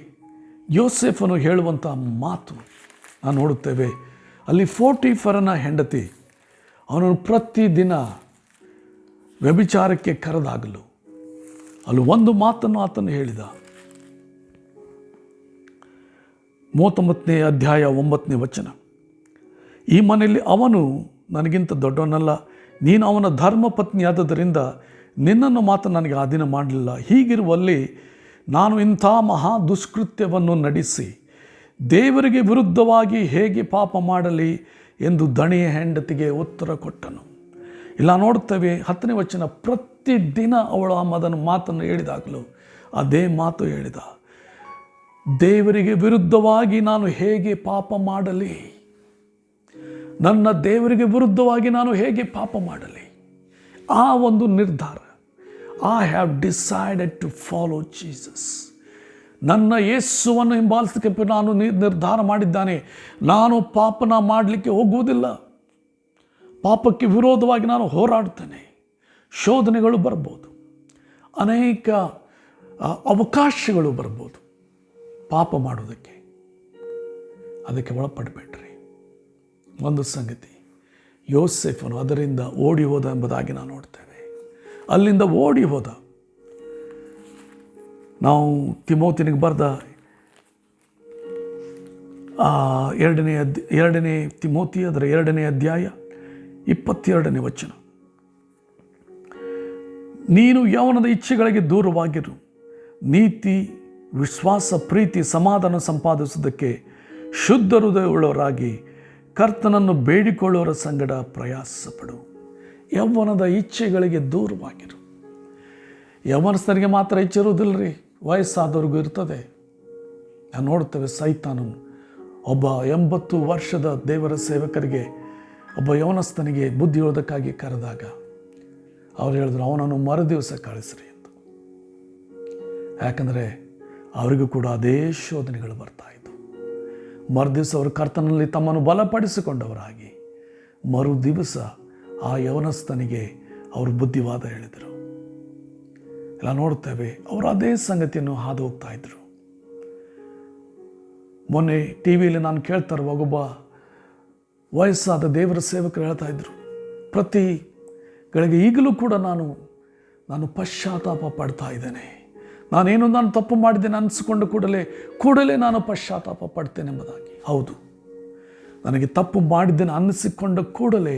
ಯೋಸೇಫನು ಹೇಳುವಂಥ ಮಾತು ನಾವು ನೋಡುತ್ತೇವೆ. ಅಲ್ಲಿ ಪೋಟಿಫರನ ಹೆಂಡತಿ ಅವನನ್ನು ಪ್ರತಿದಿನ ವ್ಯಭಿಚಾರಕ್ಕೆ ಕರೆದಾಗಲು ಅಲ್ಲಿ ಒಂದು ಮಾತನ್ನು ಆತನು ಹೇಳಿದ. 39ನೇ ಅಧ್ಯಾಯ 9ನೇ ವಚನ, ಈ ಮನೆಯಲ್ಲಿ ಅವನು ನನಗಿಂತ ದೊಡ್ಡವನಲ್ಲ, ನೀನು ಅವನ ಧರ್ಮಪತ್ನಿಯಾದ್ದರಿಂದ ನಿನ್ನನ್ನು ಮಾತ್ರ ನನಗೆ ಅಧೀನ ಮಾಡಲಿಲ್ಲ. ಹೀಗಿರುವಲ್ಲಿ ನಾನು ಇಂಥ ಮಹಾ ದುಷ್ಕೃತ್ಯವನ್ನು ನಡೆಸಿ ದೇವರಿಗೆ ವಿರುದ್ಧವಾಗಿ ಹೇಗೆ ಪಾಪ ಮಾಡಲಿ ಎಂದು ದಣಿಯ ಹೆಂಡತಿಗೆ ಉತ್ತರ ಕೊಟ್ಟನು. ಇಲ್ಲ ನೋಡ್ತೇವೆ 10ನೇ ವಚನ, ಪ್ರತಿದಿನ ಅವಳು ಆ ಮಾತನ್ನು ಹೇಳಿದಾಗಲೂ ಅದೇ ಮಾತು ಹೇಳಿದ, ದೇವರಿಗೆ ವಿರುದ್ಧವಾಗಿ ನಾನು ಹೇಗೆ ಪಾಪ ಮಾಡಲಿ, ನನ್ನ ದೇವರಿಗೆ ವಿರುದ್ಧವಾಗಿ ನಾನು ಹೇಗೆ ಪಾಪ ಮಾಡಲಿ. ಆ ಒಂದು ನಿರ್ಧಾರ, I have decided to follow Jesus. ನನ್ನ ಯೇಸುವನ್ನು ಹಿಂಬಾಲಿಸಲಿಕ್ಕೆ ನಾನು ನಿರ್ಧಾರ ಮಾಡಿದ್ದಾನೆ. ನಾನು ಪಾಪನ ಮಾಡಲಿಕ್ಕೆ ಹೋಗುವುದಿಲ್ಲ. ಪಾಪಕ್ಕೆ ವಿರೋಧವಾಗಿ ನಾನು ಹೋರಾಡ್ತೇನೆ. ಶೋಧನೆಗಳು ಬರ್ಬೋದು, ಅನೇಕ ಅವಕಾಶಗಳು ಬರ್ಬೋದು ಪಾಪ ಮಾಡೋದಕ್ಕೆ. ಅದಕ್ಕೆ ಒಳಪಡಬೇಡ್ರಿ. ಒಂದು ಸಂಗತಿ, ಯೋಸೇಫನು ಅದರಿಂದ ಓಡಿ ಹೋದ ಎಂಬುದಾಗಿ ನಾವು ನೋಡ್ತೇವೆ. ಅಲ್ಲಿಂದ ಓಡಿ ಹೋದ. ನಾವು ತಿಮೋತಿನಿಗೆ ಬರೆದ 2ನೇ ತಿಮೋತಿ ಅದರ 2ನೇ ಅಧ್ಯಾಯ 22ನೇ ವಚನ, ನೀನು ಯೌವನದ ಇಚ್ಛೆಗಳಿಗೆ ದೂರವಾಗಿರು, ನೀತಿ, ವಿಶ್ವಾಸ, ಪ್ರೀತಿ, ಸಮಾಧಾನ ಸಂಪಾದಿಸುವುದಕ್ಕೆ ಶುದ್ಧ ಹೃದಯವುಳ್ಳವರಾಗಿ ಕರ್ತನನ್ನು ಬೇಡಿಕೊಳ್ಳುವವರ ಸಂಗಡ ಪ್ರಯಾಸಪಡು. ಯೌವನದ ಇಚ್ಛೆಗಳಿಗೆ ದೂರವಾಗಿರು. ಯೌವನಸ್ಥರಿಗೆ ಮಾತ್ರ ಇಚ್ಛೆ ಇರುವುದಿಲ್ಲ ರೀ, ವಯಸ್ಸಾದವ್ರಿಗೂ ಇರ್ತದೆ. ನಾವು ನೋಡ್ತೇವೆ, ಸೈತಾನನು ಒಬ್ಬ 80 ವರ್ಷದ ದೇವರ ಸೇವಕರಿಗೆ, ಒಬ್ಬ ಯೌವನಸ್ಥನಿಗೆ ಬುದ್ಧಿ ಹೇಳೋದಕ್ಕಾಗಿ ಕರೆದಾಗ ಅವ್ರು ಹೇಳಿದ್ರು, ಅವನನ್ನು ಮರುದಿವಸ ಕಳಿಸ್ರಿ ಅಂತ. ಯಾಕಂದರೆ ಅವರಿಗೂ ಕೂಡ ಅದೇ ಶೋಧನೆಗಳು ಬರ್ತಾಯಿತ್ತು. ಮರುದಿವಸ ಅವರು ಕರ್ತನಲ್ಲಿ ತಮ್ಮನ್ನು ಬಲಪಡಿಸಿಕೊಂಡವರಾಗಿ ಮರುದಿವಸ ಆ ಯೌವನಸ್ಥನಿಗೆ ಅವರು ಬುದ್ಧಿವಾದ ಹೇಳಿದರು. ಎಲ್ಲ ನೋಡ್ತೇವೆ, ಅವರು ಅದೇ ಸಂಗತಿಯನ್ನು ಹಾದು ಹೋಗ್ತಾ ಇದ್ರು. ಮೊನ್ನೆ ಟಿ ವಿಯಲ್ಲಿ ನಾನು ಕೇಳ್ತಾ ಇರುವಾಗ ಒಬ್ಬ ವಯಸ್ಸಾದ ದೇವರ ಸೇವಕರು ಹೇಳ್ತಾ ಇದ್ರು, ಪ್ರತಿ ಗಳಿಗೆ ಈಗಲೂ ಕೂಡ ನಾನು ಪಶ್ಚಾತ್ತಾಪ ಪಡ್ತಾ ಇದ್ದೇನೆ. ನಾನು ತಪ್ಪು ಮಾಡಿದ್ದೇನೆ ಅನಿಸ್ಕೊಂಡು ಕೂಡಲೇ ನಾನು ಪಶ್ಚಾತ್ತಾಪ ಪಡ್ತೇನೆ ಎಂಬುದಾಗಿ. ಹೌದು, ನನಗೆ ತಪ್ಪು ಮಾಡಿದ್ದೇನೆ ಅನ್ನಿಸಿಕೊಂಡ ಕೂಡಲೇ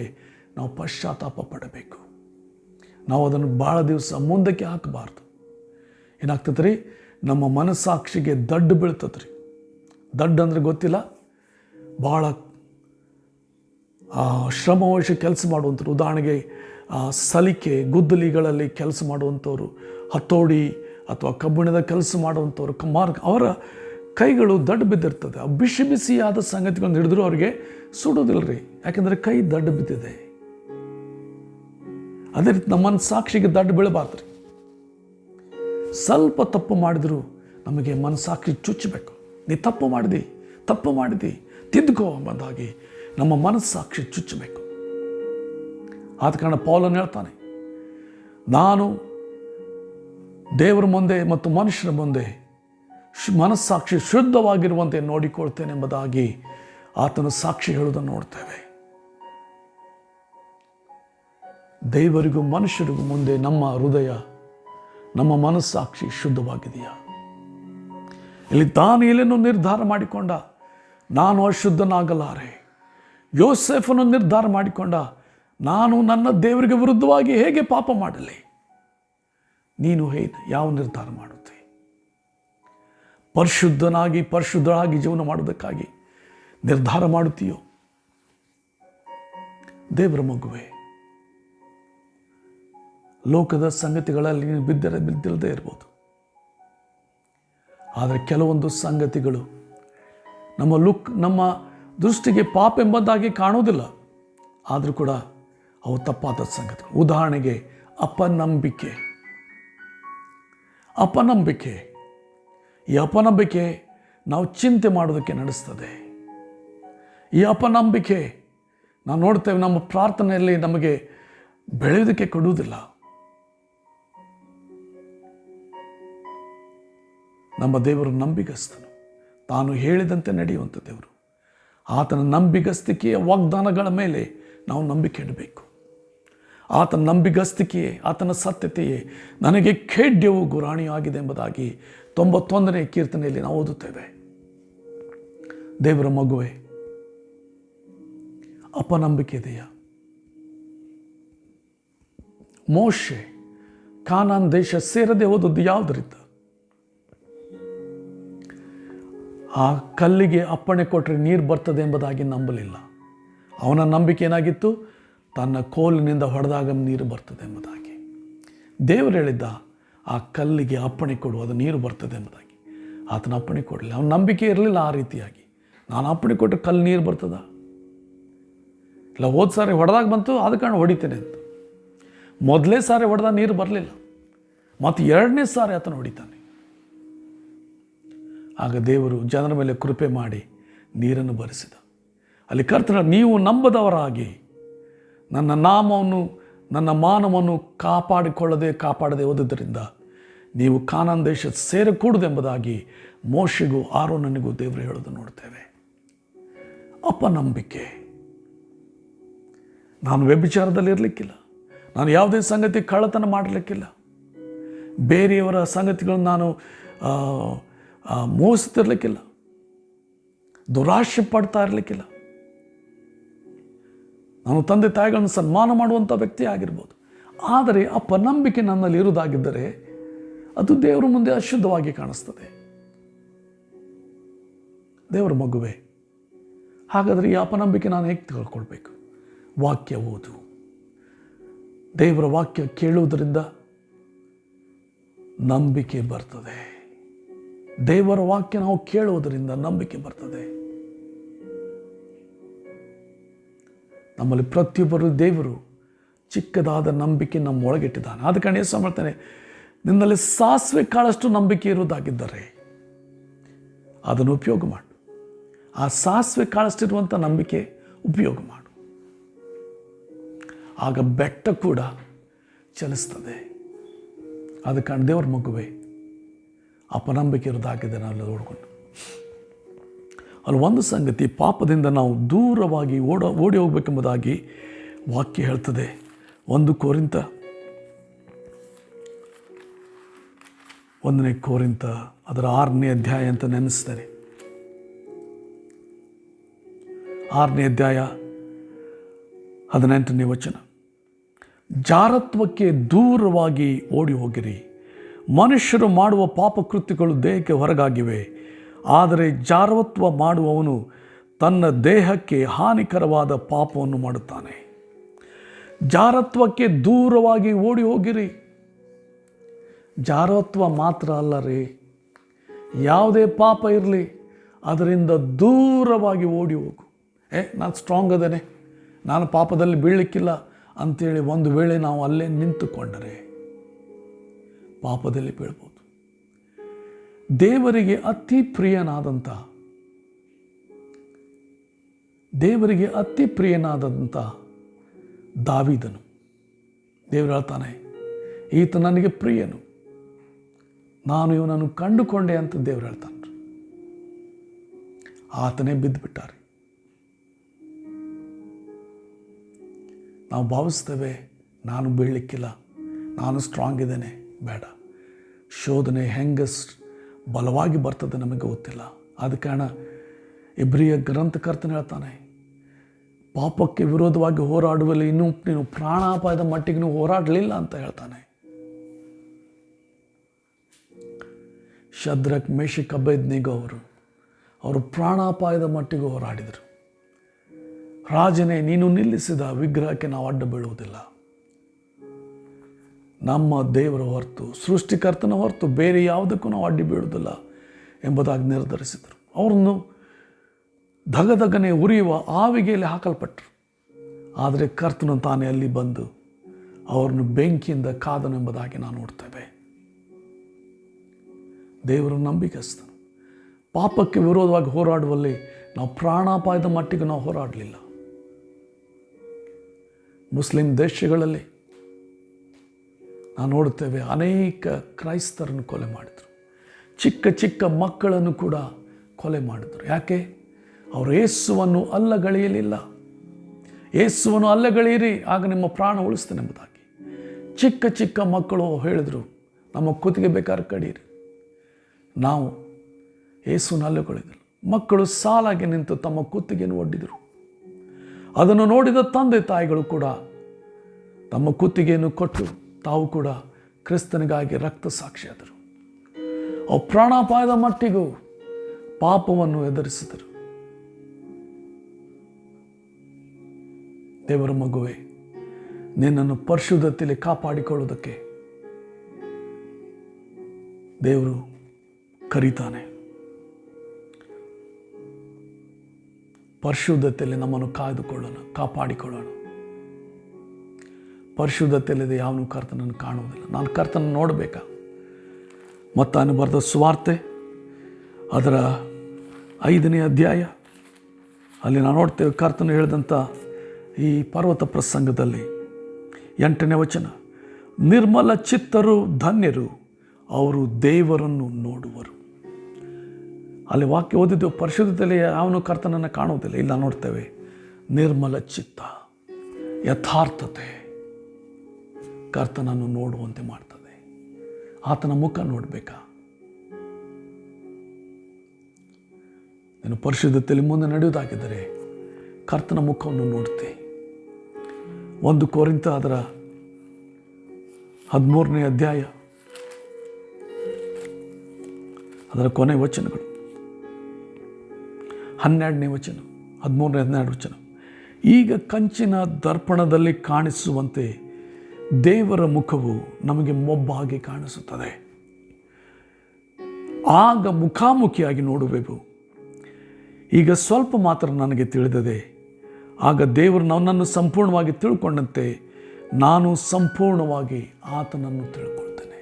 ನಾವು ಪಶ್ಚಾತ್ತಾಪ ಪಡಬೇಕು. ನಾವು ಅದನ್ನು ಭಾಳ ದಿವಸ ಮುಂದಕ್ಕೆ ಹಾಕಬಾರ್ದು. ಏನಾಗ್ತದೆ ರೀ, ನಮ್ಮ ಮನಸ್ಸಾಕ್ಷಿಗೆ ದಡ್ಡು ಬೀಳ್ತದೆ ರೀ. ದಡ್ಡು ಅಂದರೆ ಗೊತ್ತಿಲ್ಲ, ಭಾಳ ಶ್ರಮವಶ ಕೆಲಸ ಮಾಡುವಂಥವ್ರು. ಉದಾಹರಣೆಗೆ ಸಲಿಕೆ, ಗುದ್ದಲಿಗಳಲ್ಲಿ ಕೆಲಸ ಮಾಡುವಂಥವ್ರು, ಹತೋಡಿ ಅಥವಾ ಕಬ್ಬಿಣದ ಕೆಲಸ ಮಾಡುವಂಥವ್ರು, ಅವರ ಕೈಗಳು ದಡ್ಡು ಬಿದ್ದಿರ್ತದೆ. ಆ ಬಿಸಿ ಬಿಸಿಯಾದ ಸಂಗತಿಗಳನ್ನು ಹಿಡಿದ್ರು ಅವ್ರಿಗೆ ಸುಡೋದಿಲ್ಲ ರೀ, ಯಾಕೆಂದರೆ ಕೈ ದಡ್ಡು ಬಿದ್ದಿದೆ. ಅದೇ ರೀತಿ ನಮ್ಮ ಮನಸ್ಸಾಕ್ಷಿಗೆ ದಡ್ಡು ಬೀಳಬಾರ್ದು ರೀ. ಸ್ವಲ್ಪ ತಪ್ಪು ಮಾಡಿದ್ರು ನಮಗೆ ಮನಸ್ಸಾಕ್ಷಿ ಚುಚ್ಚಬೇಕು. ನೀ ತಪ್ಪು ಮಾಡಿದಿ ತಿದ್ದುಕೋ ಎಂಬುದಾಗಿ ನಮ್ಮ ಮನಸ್ಸಾಕ್ಷಿ ಚುಚ್ಚಬೇಕು. ಆದ ಕಾರಣ ಪೌಲನು ಹೇಳ್ತಾನೆ, ನಾನು ದೇವರ ಮುಂದೆ ಮತ್ತು ಮನುಷ್ಯರ ಮುಂದೆ ಮನಸ್ಸಾಕ್ಷಿ ಶುದ್ಧವಾಗಿರುವಂತೆ ನೋಡಿಕೊಳ್ತೇನೆ ಎಂಬುದಾಗಿ ಆತನ ಸಾಕ್ಷಿ ಹೇಳುವುದನ್ನು ನೋಡ್ತೇವೆ. ದೇವರಿಗೂ ಮನುಷ್ಯರಿಗೂ ಮುಂದೆ ನಮ್ಮ ಹೃದಯ, ನಮ್ಮ ಮನಸ್ಸಾಕ್ಷಿ ಶುದ್ಧವಾಗಿದೆಯಾ? ಇಲ್ಲಿ ದಾನಿಯೇಲನು ನಿರ್ಧಾರ ಮಾಡಿಕೊಂಡ, ನಾನು ಅಶುದ್ಧನಾಗಲಾರೆ. ಯೋಸೇಫನು ನಿರ್ಧಾರ ಮಾಡಿಕೊಂಡ, ನಾನು ನನ್ನ ದೇವರಿಗೆ ವಿರುದ್ಧವಾಗಿ ಹೇಗೆ ಪಾಪ ಮಾಡಲಿ. ನೀನು ಯಾವ ನಿರ್ಧಾರ ಮಾಡುತ್ತೆ? ಪರಿಶುದ್ಧಳಾಗಿ ಜೀವನ ಮಾಡುವುದಕ್ಕಾಗಿ ನಿರ್ಧಾರ ಮಾಡುತ್ತೀಯೋ? ದೇವರ ಮಗುವೆ, ಲೋಕದ ಸಂಗತಿಗಳಲ್ಲಿ ನೀನು ಬಿದ್ದಿಲ್ಲದೆ ಇರ್ಬೋದು. ಆದರೆ ಕೆಲವೊಂದು ಸಂಗತಿಗಳು ನಮ್ಮ ದೃಷ್ಟಿಗೆ ಪಾಪ ಎಂಬುದಾಗಿ ಕಾಣುವುದಿಲ್ಲ. ಆದರೂ ಕೂಡ ಅವು ತಪ್ಪಾದ ಸಂಗತಿಗಳು. ಉದಾಹರಣೆಗೆ ಅಪನಂಬಿಕೆ. ಈ ಅಪನಂಬಿಕೆ ನಾವು ಚಿಂತೆ ಮಾಡೋದಕ್ಕೆ ನಡೆಸ್ತದೆ. ಈ ಅಪನಂಬಿಕೆ ನಾವು ನೋಡ್ತೇವೆ ನಮ್ಮ ಪ್ರಾರ್ಥನೆಯಲ್ಲಿ ನಮಗೆ ಬೆಳೆಯೋದಕ್ಕೆ ಕೊಡುವುದಿಲ್ಲ. ನಮ್ಮ ದೇವರು ನಂಬಿಗಸ್ತನು, ತಾನು ಹೇಳಿದಂತೆ ನಡೆಯುವಂಥ ದೇವರು. ಆತನ ನಂಬಿಗಸ್ತಿಕೆಯ ವಾಗ್ದಾನಗಳ ಮೇಲೆ ನಾವು ನಂಬಿಕೆ ಇಡಬೇಕು. ಆತನ ನಂಬಿಗಸ್ತಿಕೆಯೇ, ಆತನ ಸತ್ಯತೆಯೇ ನನಗೆ ಖೇಡ್ಯವು ಗುರಾಣಿಯಾಗಿದೆ ಎಂಬುದಾಗಿ 91ನೇ ಕೀರ್ತನೆಯಲ್ಲಿ ನಾವು ಓದುತ್ತೇವೆ. ದೇವರ ಮಗುವೆ, ಅಪನಂಬಿಕೆ ಇದೆಯಾ? ಮೋಶೆ ಕಾನಾನ್ ದೇಶ ಸೇರದೆ ಹೋದದ್ದು ಯಾವುದರಿಂದ? ಆ ಕಲ್ಲಿಗೆ ಅಪ್ಪಣೆ ಕೊಟ್ಟರೆ ನೀರು ಬರ್ತದೆ ಎಂಬುದಾಗಿ ನಂಬಲಿಲ್ಲ. ಅವನ ನಂಬಿಕೆ ಏನಾಗಿತ್ತು? ತನ್ನ ಕೋಲಿನಿಂದ ಹೊಡೆದಾಗ ನೀರು ಬರ್ತದೆ ಎಂಬುದಾಗಿ. ದೇವರು ಹೇಳಿದ್ದ ಆ ಕಲ್ಲಿಗೆ ಅಪ್ಪಣೆ ಕೊಡು, ಅದು ನೀರು ಬರ್ತದೆ ಎಂಬುದಾಗಿ. ಆತನ ಅಪ್ಪಣೆ ಕೊಡಲಿಲ್ಲ. ಅವನ ನಂಬಿಕೆ ಇರಲಿಲ್ಲ ಆ ರೀತಿಯಾಗಿ. ನಾನು ಅಪ್ಪಣೆ ಕೊಟ್ಟರೆ ಕಲ್ಲು ನೀರು ಬರ್ತದ? ಇಲ್ಲ, ಹೋದ ಸಾರಿ ಹೊಡೆದಾಗ ಬಂತು, ಆದ ಕಾರಣ ಹೊಡಿತೇನೆ ಅಂತ. ಮೊದಲೇ ಸಾರಿ ಹೊಡೆದ ನೀರು ಬರಲಿಲ್ಲ, ಮತ್ತು 2ನೇ ಸಾರಿ ಆತನ ಹೊಡಿತಾನೆ. ಆಗ ದೇವರು ಜನರ ಮೇಲೆ ಕೃಪೆ ಮಾಡಿ ನೀರನ್ನು ಬರಿಸಿದ. ಅಲ್ಲಿ ಕರ್ತನ, ನೀವು ನಂಬದವರಾಗಿ ನನ್ನ ನಾಮವನ್ನು, ನನ್ನ ಮಾನವನ್ನು ಕಾಪಾಡದೆ ಹೋದುದರಿಂದ ನೀವು ಕಾನಾನ್ ದೇಶ ಸೇರಕೂಡದೆಂಬುದಾಗಿ ಮೋಶೆಗೂ ಆರೋನನಿಗೂ ದೇವರು ಹೇಳೋದು ನೋಡ್ತೇವೆ. ಅಪನಂಬಿಕೆ. ನಾನು ವ್ಯಭಿಚಾರದಲ್ಲಿ ಇರಲಿಕ್ಕಿಲ್ಲ, ನಾನು ಯಾವುದೇ ಸಂಗತಿ ಕಳ್ಳತನ ಮಾಡಲಿಕ್ಕಿಲ್ಲ, ಬೇರೆಯವರ ಸಂಗತಿಗಳನ್ನು ನಾನು ಮೋಸುತ್ತಿರಲಿಕ್ಕಿಲ್ಲ, ದುರಾಶೆ ಪಡ್ತಾ ಇರಲಿಕ್ಕಿಲ್ಲ. ನಾನು ತಂದೆ ತಾಯಿಗಳನ್ನು ಸನ್ಮಾನ ಮಾಡುವಂಥ ವ್ಯಕ್ತಿ ಆಗಿರ್ಬೋದು. ಆದರೆ ಅಪನಂಬಿಕೆ ನನ್ನಲ್ಲಿ ಇರುವುದಾಗಿದ್ದರೆ ಅದು ದೇವರ ಮುಂದೆ ಅಶುದ್ಧವಾಗಿ ಕಾಣಿಸ್ತದೆ. ದೇವರ ಮಗುವೆ, ಹಾಗಾದರೆ ಈ ಅಪನಂಬಿಕೆ ನಾನು ಹೇಗೆ ತಿಳ್ಕೊಳ್ಬೇಕು? ವಾಕ್ಯ ಓದು. ದೇವರ ವಾಕ್ಯ ಕೇಳುವುದರಿಂದ ನಂಬಿಕೆ ಬರ್ತದೆ. ದೇವರ ವಾಕ್ಯ ನಾವು ಕೇಳುವುದರಿಂದ ನಂಬಿಕೆ ಬರ್ತದೆ. ನಮ್ಮಲ್ಲಿ ಪ್ರತಿಯೊಬ್ಬರು ದೇವರು ಚಿಕ್ಕದಾದ ನಂಬಿಕೆ ನಮ್ಮೊಳಗಿಟ್ಟಿದ್ದಾನೆ. ಆದ ಕಾರಣ ಯೇಸು ಮಾಡ್ತಾನೆ, ನಿನ್ನಲ್ಲಿ ಸಾಸಿವೆ ಕಾಳಷ್ಟು ನಂಬಿಕೆ ಇರುವುದಾಗಿದ್ದರೆ ಅದನ್ನು ಉಪಯೋಗ ಮಾಡು. ಆ ಸಾಸಿವೆ ಕಾಳಷ್ಟಿರುವಂಥ ನಂಬಿಕೆ ಉಪಯೋಗ ಮಾಡು. ಆಗ ಬೆಟ್ಟ ಕೂಡ ಚಲಿಸ್ತದೆ. ಆದ ಕಾರಣ ದೇವರ ಮಗುವೆ, ಅಪನಂಬಿಕೆ ಇರೋದಾಗಿದೆ. ನಾನು ನೋಡಿಕೊಂಡು ಅಲ್ಲಿ ಒಂದು ಸಂಗತಿ, ಪಾಪದಿಂದ ನಾವು ದೂರವಾಗಿ ಓಡಿ ಹೋಗಬೇಕೆಂಬುದಾಗಿ ವಾಕ್ಯ ಹೇಳ್ತದೆ. 1 ಕೊರಿಂಥ 1ನೇ ಕೊರಿಂಥ ಅದರ 6ನೇ ಅಧ್ಯಾಯ ಅಂತ ನೆನೆಸ್ತಾರೆ. 6ನೇ ಅಧ್ಯಾಯ 18ನೇ ವಚನ. ಜಾರತ್ವಕ್ಕೆ ದೂರವಾಗಿ ಓಡಿ ಹೋಗಿರಿ. ಮನುಷ್ಯರು ಮಾಡುವ ಪಾಪಕೃತ್ಯಗಳು ದೇಹಕ್ಕೆ ಹೊರಗಾಗಿವೆ, ಆದರೆ ಜಾರತ್ವ ಮಾಡುವವನು ತನ್ನ ದೇಹಕ್ಕೆ ಹಾನಿಕರವಾದ ಪಾಪವನ್ನು ಮಾಡುತ್ತಾನೆ. ಜಾರತ್ವಕ್ಕೆ ದೂರವಾಗಿ ಓಡಿ ಹೋಗಿರಿ. ಜಾರತ್ವ ಮಾತ್ರ ಅಲ್ಲ ರೀ, ಯಾವುದೇ ಪಾಪ ಇರಲಿ ಅದರಿಂದ ದೂರವಾಗಿ ಓಡಿ ಹೋಗು. ನಾನು ಸ್ಟ್ರಾಂಗ್ ಅದೇನೆ, ನಾನು ಪಾಪದಲ್ಲಿ ಬೀಳಲಿಕ್ಕಿಲ್ಲ ಅಂಥೇಳಿ ಒಂದು ವೇಳೆ ನಾವು ಅಲ್ಲೇ ನಿಂತುಕೊಂಡರೆ ಪಾಪದಲ್ಲಿ ಬೀಳ್ಬೋದು. ದೇವರಿಗೆ ಅತಿ ಪ್ರಿಯನಾದಂಥ ದಾವೀದನು, ದೇವರು ಹೇಳ್ತಾನೆ, ಈತ ನನಗೆ ಪ್ರಿಯನು, ನಾನು ಇವನನ್ನು ಕಂಡುಕೊಂಡೆ ಅಂತ ದೇವರು ಹೇಳ್ತಾನೆ. ಆತನೇ ಬಿದ್ದುಬಿಟ್ಟಾರೆ. ನಾವು ಭಾವಿಸ್ತೇವೆ, ನಾನು ಬೀಳಲಿಕ್ಕಿಲ್ಲ, ನಾನು ಸ್ಟ್ರಾಂಗ್ ಇದ್ದೇನೆ. ಬೇಡ, ಶೋಧನೆ ಹೆಂಗೆ ಬಲವಾಗಿ ಬರ್ತದೆ ನಮಗೆ ಗೊತ್ತಿಲ್ಲ. ಆದ ಕಾರಣ ಇಬ್ರಿಯ ಗ್ರಂಥಕರ್ತನ ಹೇಳ್ತಾನೆ, ಪಾಪಕ್ಕೆ ವಿರೋಧವಾಗಿ ಹೋರಾಡುವಲ್ಲಿ ಇನ್ನೂ ನೀನು ಪ್ರಾಣಾಪಾಯದ ಮಟ್ಟಿಗೆ ನೀವು ಹೋರಾಡಲಿಲ್ಲ ಅಂತ ಹೇಳ್ತಾನೆ. ಶದ್ರಕ್, ಮೇಷಕ್, ಅಬೇದ್ನೆಗೋ ಅವರು ಪ್ರಾಣಾಪಾಯದ ಮಟ್ಟಿಗೆ ಹೋರಾಡಿದರು. ರಾಜನೇ, ನೀನು ನಿಲ್ಲಿಸಿದ ವಿಗ್ರಹಕ್ಕೆ ನಾವು ಅಡ್ಡ ಬೀಳುವುದಿಲ್ಲ. ನಮ್ಮ ದೇವರ ಹೊರತು, ಸೃಷ್ಟಿಕರ್ತನ ಹೊರತು ಬೇರೆ ಯಾವುದಕ್ಕೂ ನಾವು ಅಡ್ಡಿ ಬೀಳುವುದಿಲ್ಲ ಎಂಬುದಾಗಿ ನಿರ್ಧರಿಸಿದರು. ಅವರನ್ನು ಧಗಧಗನೆ ಉರಿಯುವ ಆವಿಗೆಯಲ್ಲಿ ಹಾಕಲ್ಪಟ್ಟರು. ಆದರೆ ಕರ್ತನು ತಾನೇ ಅಲ್ಲಿ ಬಂದು ಅವರನ್ನು ಬೆಂಕಿಯಿಂದ ಕಾದನೆಂಬುದಾಗಿ ನಾವು ನೋಡ್ತೇವೆ. ದೇವರು ನಂಬಿಕಸ್ತನು. ಪಾಪಕ್ಕೆ ವಿರೋಧವಾಗಿ ಹೋರಾಡುವಲ್ಲಿ ನಾವು ಪ್ರಾಣಾಪಾಯದ ಮಟ್ಟಿಗೆ ನಾವು ಹೋರಾಡಲಿಲ್ಲ. ಮುಸ್ಲಿಂ ದೇಶಗಳಲ್ಲಿ ನಾವು ನೋಡುತ್ತೇವೆ, ಅನೇಕ ಕ್ರೈಸ್ತರನ್ನು ಕೊಲೆ ಮಾಡಿದರು. ಚಿಕ್ಕ ಚಿಕ್ಕ ಮಕ್ಕಳನ್ನು ಕೂಡ ಕೊಲೆ ಮಾಡಿದರು. ಯಾಕೆ? ಅವರು ಯೇಸುವನ್ನು ಅಲ್ಲಗಳೆಯಲಿಲ್ಲ. ಯೇಸುವನ್ನು ಅಲ್ಲಗಳೆಯಿರಿ, ಆಗ ನಿಮ್ಮ ಪ್ರಾಣ ಉಳಿಸ್ತೇನೆ ಎಂಬುದಾಗಿ. ಚಿಕ್ಕ ಚಿಕ್ಕ ಮಕ್ಕಳು ಹೇಳಿದರು, ನಮ್ಮ ಕುತ್ತಿಗೆ ಬೇಕಾದ್ರೆ ಕಡೀರಿ. ನಾವು ಯೇಸುವನ್ನು ಅಲ್ಲಗಳೆದರು. ಮಕ್ಕಳು ಸಾಲಾಗಿ ನಿಂತು ತಮ್ಮ ಕುತ್ತಿಗೆಯನ್ನು ಒಡ್ಡಿದರು. ಅದನ್ನು ನೋಡಿದ ತಂದೆ ತಾಯಿಗಳು ಕೂಡ ತಮ್ಮ ಕುತ್ತಿಗೆಯನ್ನು ಕೊಟ್ಟು ತಾವು ಕೂಡ ಕ್ರಿಸ್ತನಿಗಾಗಿ ರಕ್ತ ಸಾಕ್ಷಿಯಾದರು. ಅವು ಪ್ರಾಣಾಪಾಯದ ಮಟ್ಟಿಗೂ ಪಾಪವನ್ನು ಎದುರಿಸಿದರು. ದೇವರ ಮಗುವೆ, ನಿನ್ನನ್ನು ಪರಿಶುದ್ಧತೆಯಲ್ಲಿ ಕಾಪಾಡಿಕೊಳ್ಳುವುದಕ್ಕೆ ದೇವರು ಕರೀತಾನೆ. ಪರಿಶುದ್ಧತೆಯಲ್ಲಿ ನಮ್ಮನ್ನು ಕಾಯ್ದುಕೊಳ್ಳೋಣ, ಕಾಪಾಡಿಕೊಳ್ಳೋಣ. ಪರಿಶುದ್ಧತೆಯಲ್ಲಿದೆ ಯಾವನು ಕರ್ತನನ್ನು ಕಾಣುವುದಿಲ್ಲ. ನಾನು ಕರ್ತನನ್ನು ನೋಡಬೇಕಾ? ಮತ್ತಾಯನು ಬರೆದ ಸುವಾರ್ತೆ ಅದರ 5ನೇ ಅಧ್ಯಾಯ ಅಲ್ಲಿ ನಾವು ನೋಡ್ತೇವೆ. ಕರ್ತನು ಹೇಳಿದಂಥ ಈ ಪರ್ವತ ಪ್ರಸಂಗದಲ್ಲಿ 8ನೇ ವಚನ, ನಿರ್ಮಲ ಚಿತ್ತರು ಧನ್ಯರು, ಅವರು ದೇವರನ್ನು ನೋಡುವರು. ಅಲ್ಲಿ ವಾಕ್ಯ ಓದಿದ್ದು ಪರಿಶುದ್ಧತೆಯಲ್ಲಿ ಯಾವನು ಕರ್ತನನ್ನು ಕಾಣುವುದಿಲ್ಲ. ಇಲ್ಲ, ನೋಡ್ತೇವೆ ನಿರ್ಮಲ ಚಿತ್ತ, ಯಥಾರ್ಥತೆ ಕರ್ತನನ್ನು ನೋಡುವಂತೆ ಮಾಡ್ತದೆ. ಆತನ ಮುಖ ನೋಡಬೇಕಾ? ನೀನು ಪರಿಶುದ್ಧತೆಯಲ್ಲಿ ಮುಂದೆ ನಡೆಯುವುದಾಗಿದ್ದರೆ ಕರ್ತನ ಮುಖವನ್ನು ನೋಡ್ತೆ. 1 ಕೊರಿಂಥ ಅದರ 13ನೇ ಅಧ್ಯಾಯ ಅದರ ಕೊನೆ ವಚನಗಳು, 12ನೇ ವಚನ, 13ನೇ 12 ವಚನ. ಈಗ ಕಂಚಿನ ದರ್ಪಣದಲ್ಲಿ ಕಾಣಿಸುವಂತೆ ದೇವರ ಮುಖವು ನಮಗೆ ಮೊಬ್ಬಾಗಿ ಕಾಣಿಸುತ್ತದೆ. ಆಗ ಮುಖಾಮುಖಿಯಾಗಿ ನೋಡುವೆವು. ಈಗ ಸ್ವಲ್ಪ ಮಾತ್ರ ನನಗೆ ತಿಳಿದದೆ, ಆಗ ದೇವರು ನನ್ನನ್ನು ಸಂಪೂರ್ಣವಾಗಿ ತಿಳ್ಕೊಂಡಂತೆ ನಾನು ಸಂಪೂರ್ಣವಾಗಿ ಆತನನ್ನು ತಿಳ್ಕೊಳ್ತೇನೆ.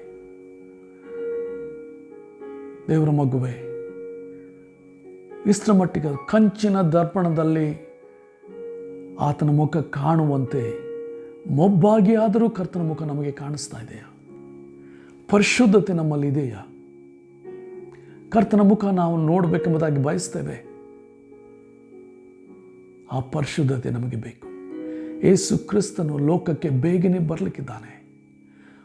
ದೇವರ ಮಗುವೆ, ಇಷ್ಟರ ಮಟ್ಟಿಗೆ ಕಂಚಿನ ದರ್ಪಣದಲ್ಲಿ ಆತನ ಮುಖ ಕಾಣುವಂತೆ ಮೊಬ್ಬಾಗಿ ಆದರೂ ಕರ್ತನ ಮುಖ ನಮಗೆ ಕಾಣಿಸ್ತಾ ಇದೆಯಾ? ಪರಿಶುದ್ಧತೆ ನಮ್ಮಲ್ಲಿ ಇದೆಯಾ? ಕರ್ತನ ಮುಖ ನಾವು ನೋಡಬೇಕೆಂಬುದಾಗಿ ಬಯಸ್ತೇವೆ. ಆ ಪರಿಶುದ್ಧತೆ ನಮಗೆ ಬೇಕು. ಯೇಸು ಕ್ರಿಸ್ತನು ಲೋಕಕ್ಕೆ ಬೇಗನೆ ಬರಲಿಕ್ಕಿದ್ದಾನೆ.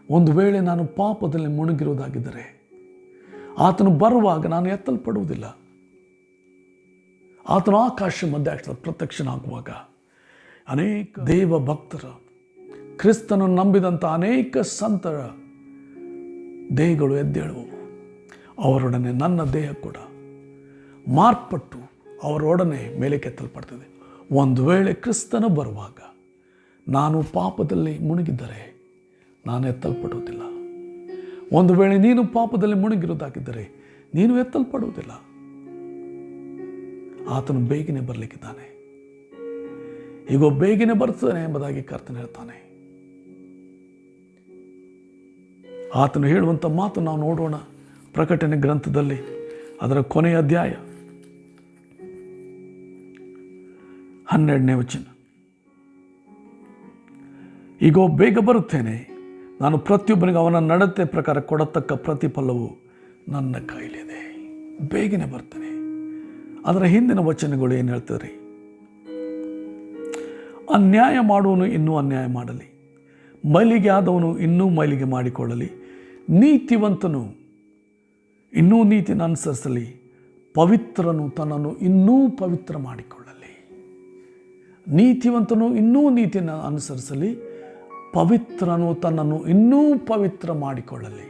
ಒಂದು ವೇಳೆ ನಾನು ಪಾಪದಲ್ಲಿ ಮುಳುಗಿರುವುದಾಗಿದ್ದರೆ ಆತನು ಬರುವಾಗ ನಾನು ಎತ್ತಲ್ಪಡುವುದಿಲ್ಲ. ಆತನು ಆಕಾಶ ಮಧ್ಯ ಪ್ರತ್ಯಕ್ಷನಾಗುವಾಗ ಅನೇಕ ದೇವ ಭಕ್ತರ, ಕ್ರಿಸ್ತನನ್ನು ನಂಬಿದಂಥ ಅನೇಕ ಸಂತರ ದೇಹಗಳು ಎದ್ದೇಳುವವು. ಅವರೊಡನೆ ನನ್ನ ದೇಹ ಕೂಡ ಮಾರ್ಪಟ್ಟು ಅವರೊಡನೆ ಮೇಲೆ ಕೆತ್ತಲ್ಪಡ್ತದೆ. ಒಂದು ವೇಳೆ ಕ್ರಿಸ್ತನು ಬರುವಾಗ ನಾನು ಪಾಪದಲ್ಲಿ ಮುಳುಗಿದ್ದರೆ ನಾನು ಎತ್ತಲ್ಪಡುವುದಿಲ್ಲ. ಒಂದು ವೇಳೆ ನೀನು ಪಾಪದಲ್ಲಿ ಮುಳುಗಿರುವುದಾಗಿದ್ದರೆ ನೀನು ಎತ್ತಲ್ಪಡುವುದಿಲ್ಲ. ಆತನು ಬೇಗನೆ ಬರಲಿಕ್ಕಿದ್ದಾನೆ. ಈಗ ಬೇಗನೆ ಬರ್ತಾನೆ ಎಂಬುದಾಗಿ ಕರ್ತನು ಹೇಳ್ತಾನೆ. ಆತನು ಹೇಳುವಂಥ ಮಾತು ನಾವು ನೋಡೋಣ. ಪ್ರಕಟಣೆ ಗ್ರಂಥದಲ್ಲಿ ಅದರ ಕೊನೆಯ ಅಧ್ಯಾಯ 12ನೇ ವಚನ. ಈಗ ಬೇಗ ಬರುತ್ತೇನೆ, ನಾನು ಪ್ರತಿಯೊಬ್ಬನಿಗೆ ಅವನ ನಡತೆ ಪ್ರಕಾರ ಕೊಡತಕ್ಕ ಪ್ರತಿಫಲವು ನನ್ನ ಕೈಲಿದೆ. ಬೇಗನೆ ಬರ್ತೇನೆ. ಅದರ ಹಿಂದಿನ ವಚನಗಳು ಏನು ಹೇಳ್ತಾರೆ? ಅನ್ಯಾಯ ಮಾಡುವನು ಇನ್ನೂ ಅನ್ಯಾಯ ಮಾಡಲಿ, ಮೈಲಿಗೆ ಆದವನು ಇನ್ನೂ ಮೈಲಿಗೆ ಮಾಡಿಕೊಳ್ಳಲಿ, ನೀತಿವಂತನು ಇನ್ನೂ ನೀತಿಯನ್ನು ಅನುಸರಿಸಲಿ, ಪವಿತ್ರನು ತನ್ನನ್ನು ಇನ್ನೂ ಪವಿತ್ರ ಮಾಡಿಕೊಳ್ಳಲಿ. ನೀತಿವಂತನು ಇನ್ನೂ ನೀತಿಯನ್ನು ಅನುಸರಿಸಲಿ, ಪವಿತ್ರನು ತನ್ನನ್ನು ಇನ್ನೂ ಪವಿತ್ರ ಮಾಡಿಕೊಳ್ಳಲಿ.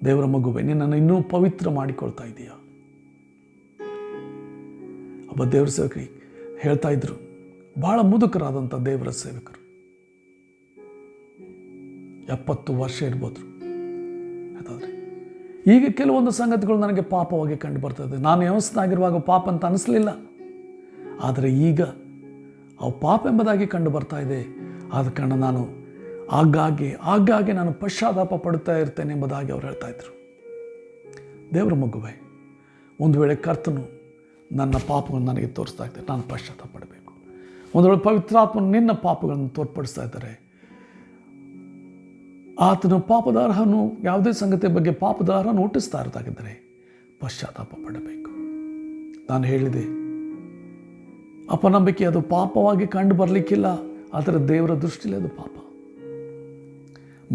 ದೇವರ ಮಗುವೆ, ನಿನ್ನನ್ನು ಇನ್ನೂ ಪವಿತ್ರ ಮಾಡಿಕೊಳ್ತಾ ಇದೆಯಾ? ಒಬ್ಬ ದೇವರ ಸೇವಕರಿಗೆ ಹೇಳ್ತಾ ಇದ್ರು, ಬಹಳ ಮುದುಕರಾದಂಥ ದೇವರ ಸೇವಕರು, 70 ವರ್ಷ ಇರ್ಬೋದು. ಯಾಕಂದರೆ ಈಗ ಕೆಲವೊಂದು ಸಂಗತಿಗಳು ನನಗೆ ಪಾಪವಾಗಿ ಕಂಡು ಬರ್ತದೆ. ನಾನು ಯೌವನಸ್ಥನಾಗಿರುವಾಗ ಪಾಪ ಅಂತ ಅನಿಸ್ಲಿಲ್ಲ, ಆದರೆ ಈಗ ಅವು ಪಾಪ ಎಂಬುದಾಗಿ ಕಂಡು ಬರ್ತಾ ಇದೆ. ಆದ ಕಾರಣ ನಾನು ಆಗಾಗ್ಗೆ ನಾನು ಪಶ್ಚಾತ್ತಾಪ ಪಡುತ್ತಾ ಇರ್ತೇನೆ ಎಂಬುದಾಗಿ ಅವ್ರು ಹೇಳ್ತಾ ಇದ್ರು. ದೇವರ ಮಗುವೆ, ಒಂದು ವೇಳೆ ಕರ್ತನು ನನ್ನ ಪಾಪಗಳನ್ನು ನನಗೆ ತೋರಿಸ್ತಾ ಇದ್ದಾರೆ, ನಾನು ಪಶ್ಚಾತ್ತಾಪ ಪಡಬೇಕು. ಒಂದು ವೇಳೆ ಪವಿತ್ರಾತ್ಮನು ನಿನ್ನ ಪಾಪಗಳನ್ನು ತೋರ್ಪಡಿಸ್ತಾ ಇದ್ದಾರೆ, ಆತನು ಪಾಪದಾರಹನು ಯಾವುದೇ ಸಂಗತಿಯ ಬಗ್ಗೆ ಪಾಪದಾರಹನ್ನು ಹುಟ್ಟಿಸ್ತಾ ಇರೋದಾಗಿದ್ದರೆ ಪಶ್ಚಾತ್ತಾಪ ಪಡಬೇಕು. ನಾನು ಹೇಳಿದೆ, ಅಪನಂಬಿಕೆ ಅದು ಪಾಪವಾಗಿ ಕಂಡು ಬರಲಿಕ್ಕಿಲ್ಲ, ಆದರೆ ದೇವರ ದೃಷ್ಟಿಯಲ್ಲಿ ಅದು ಪಾಪ.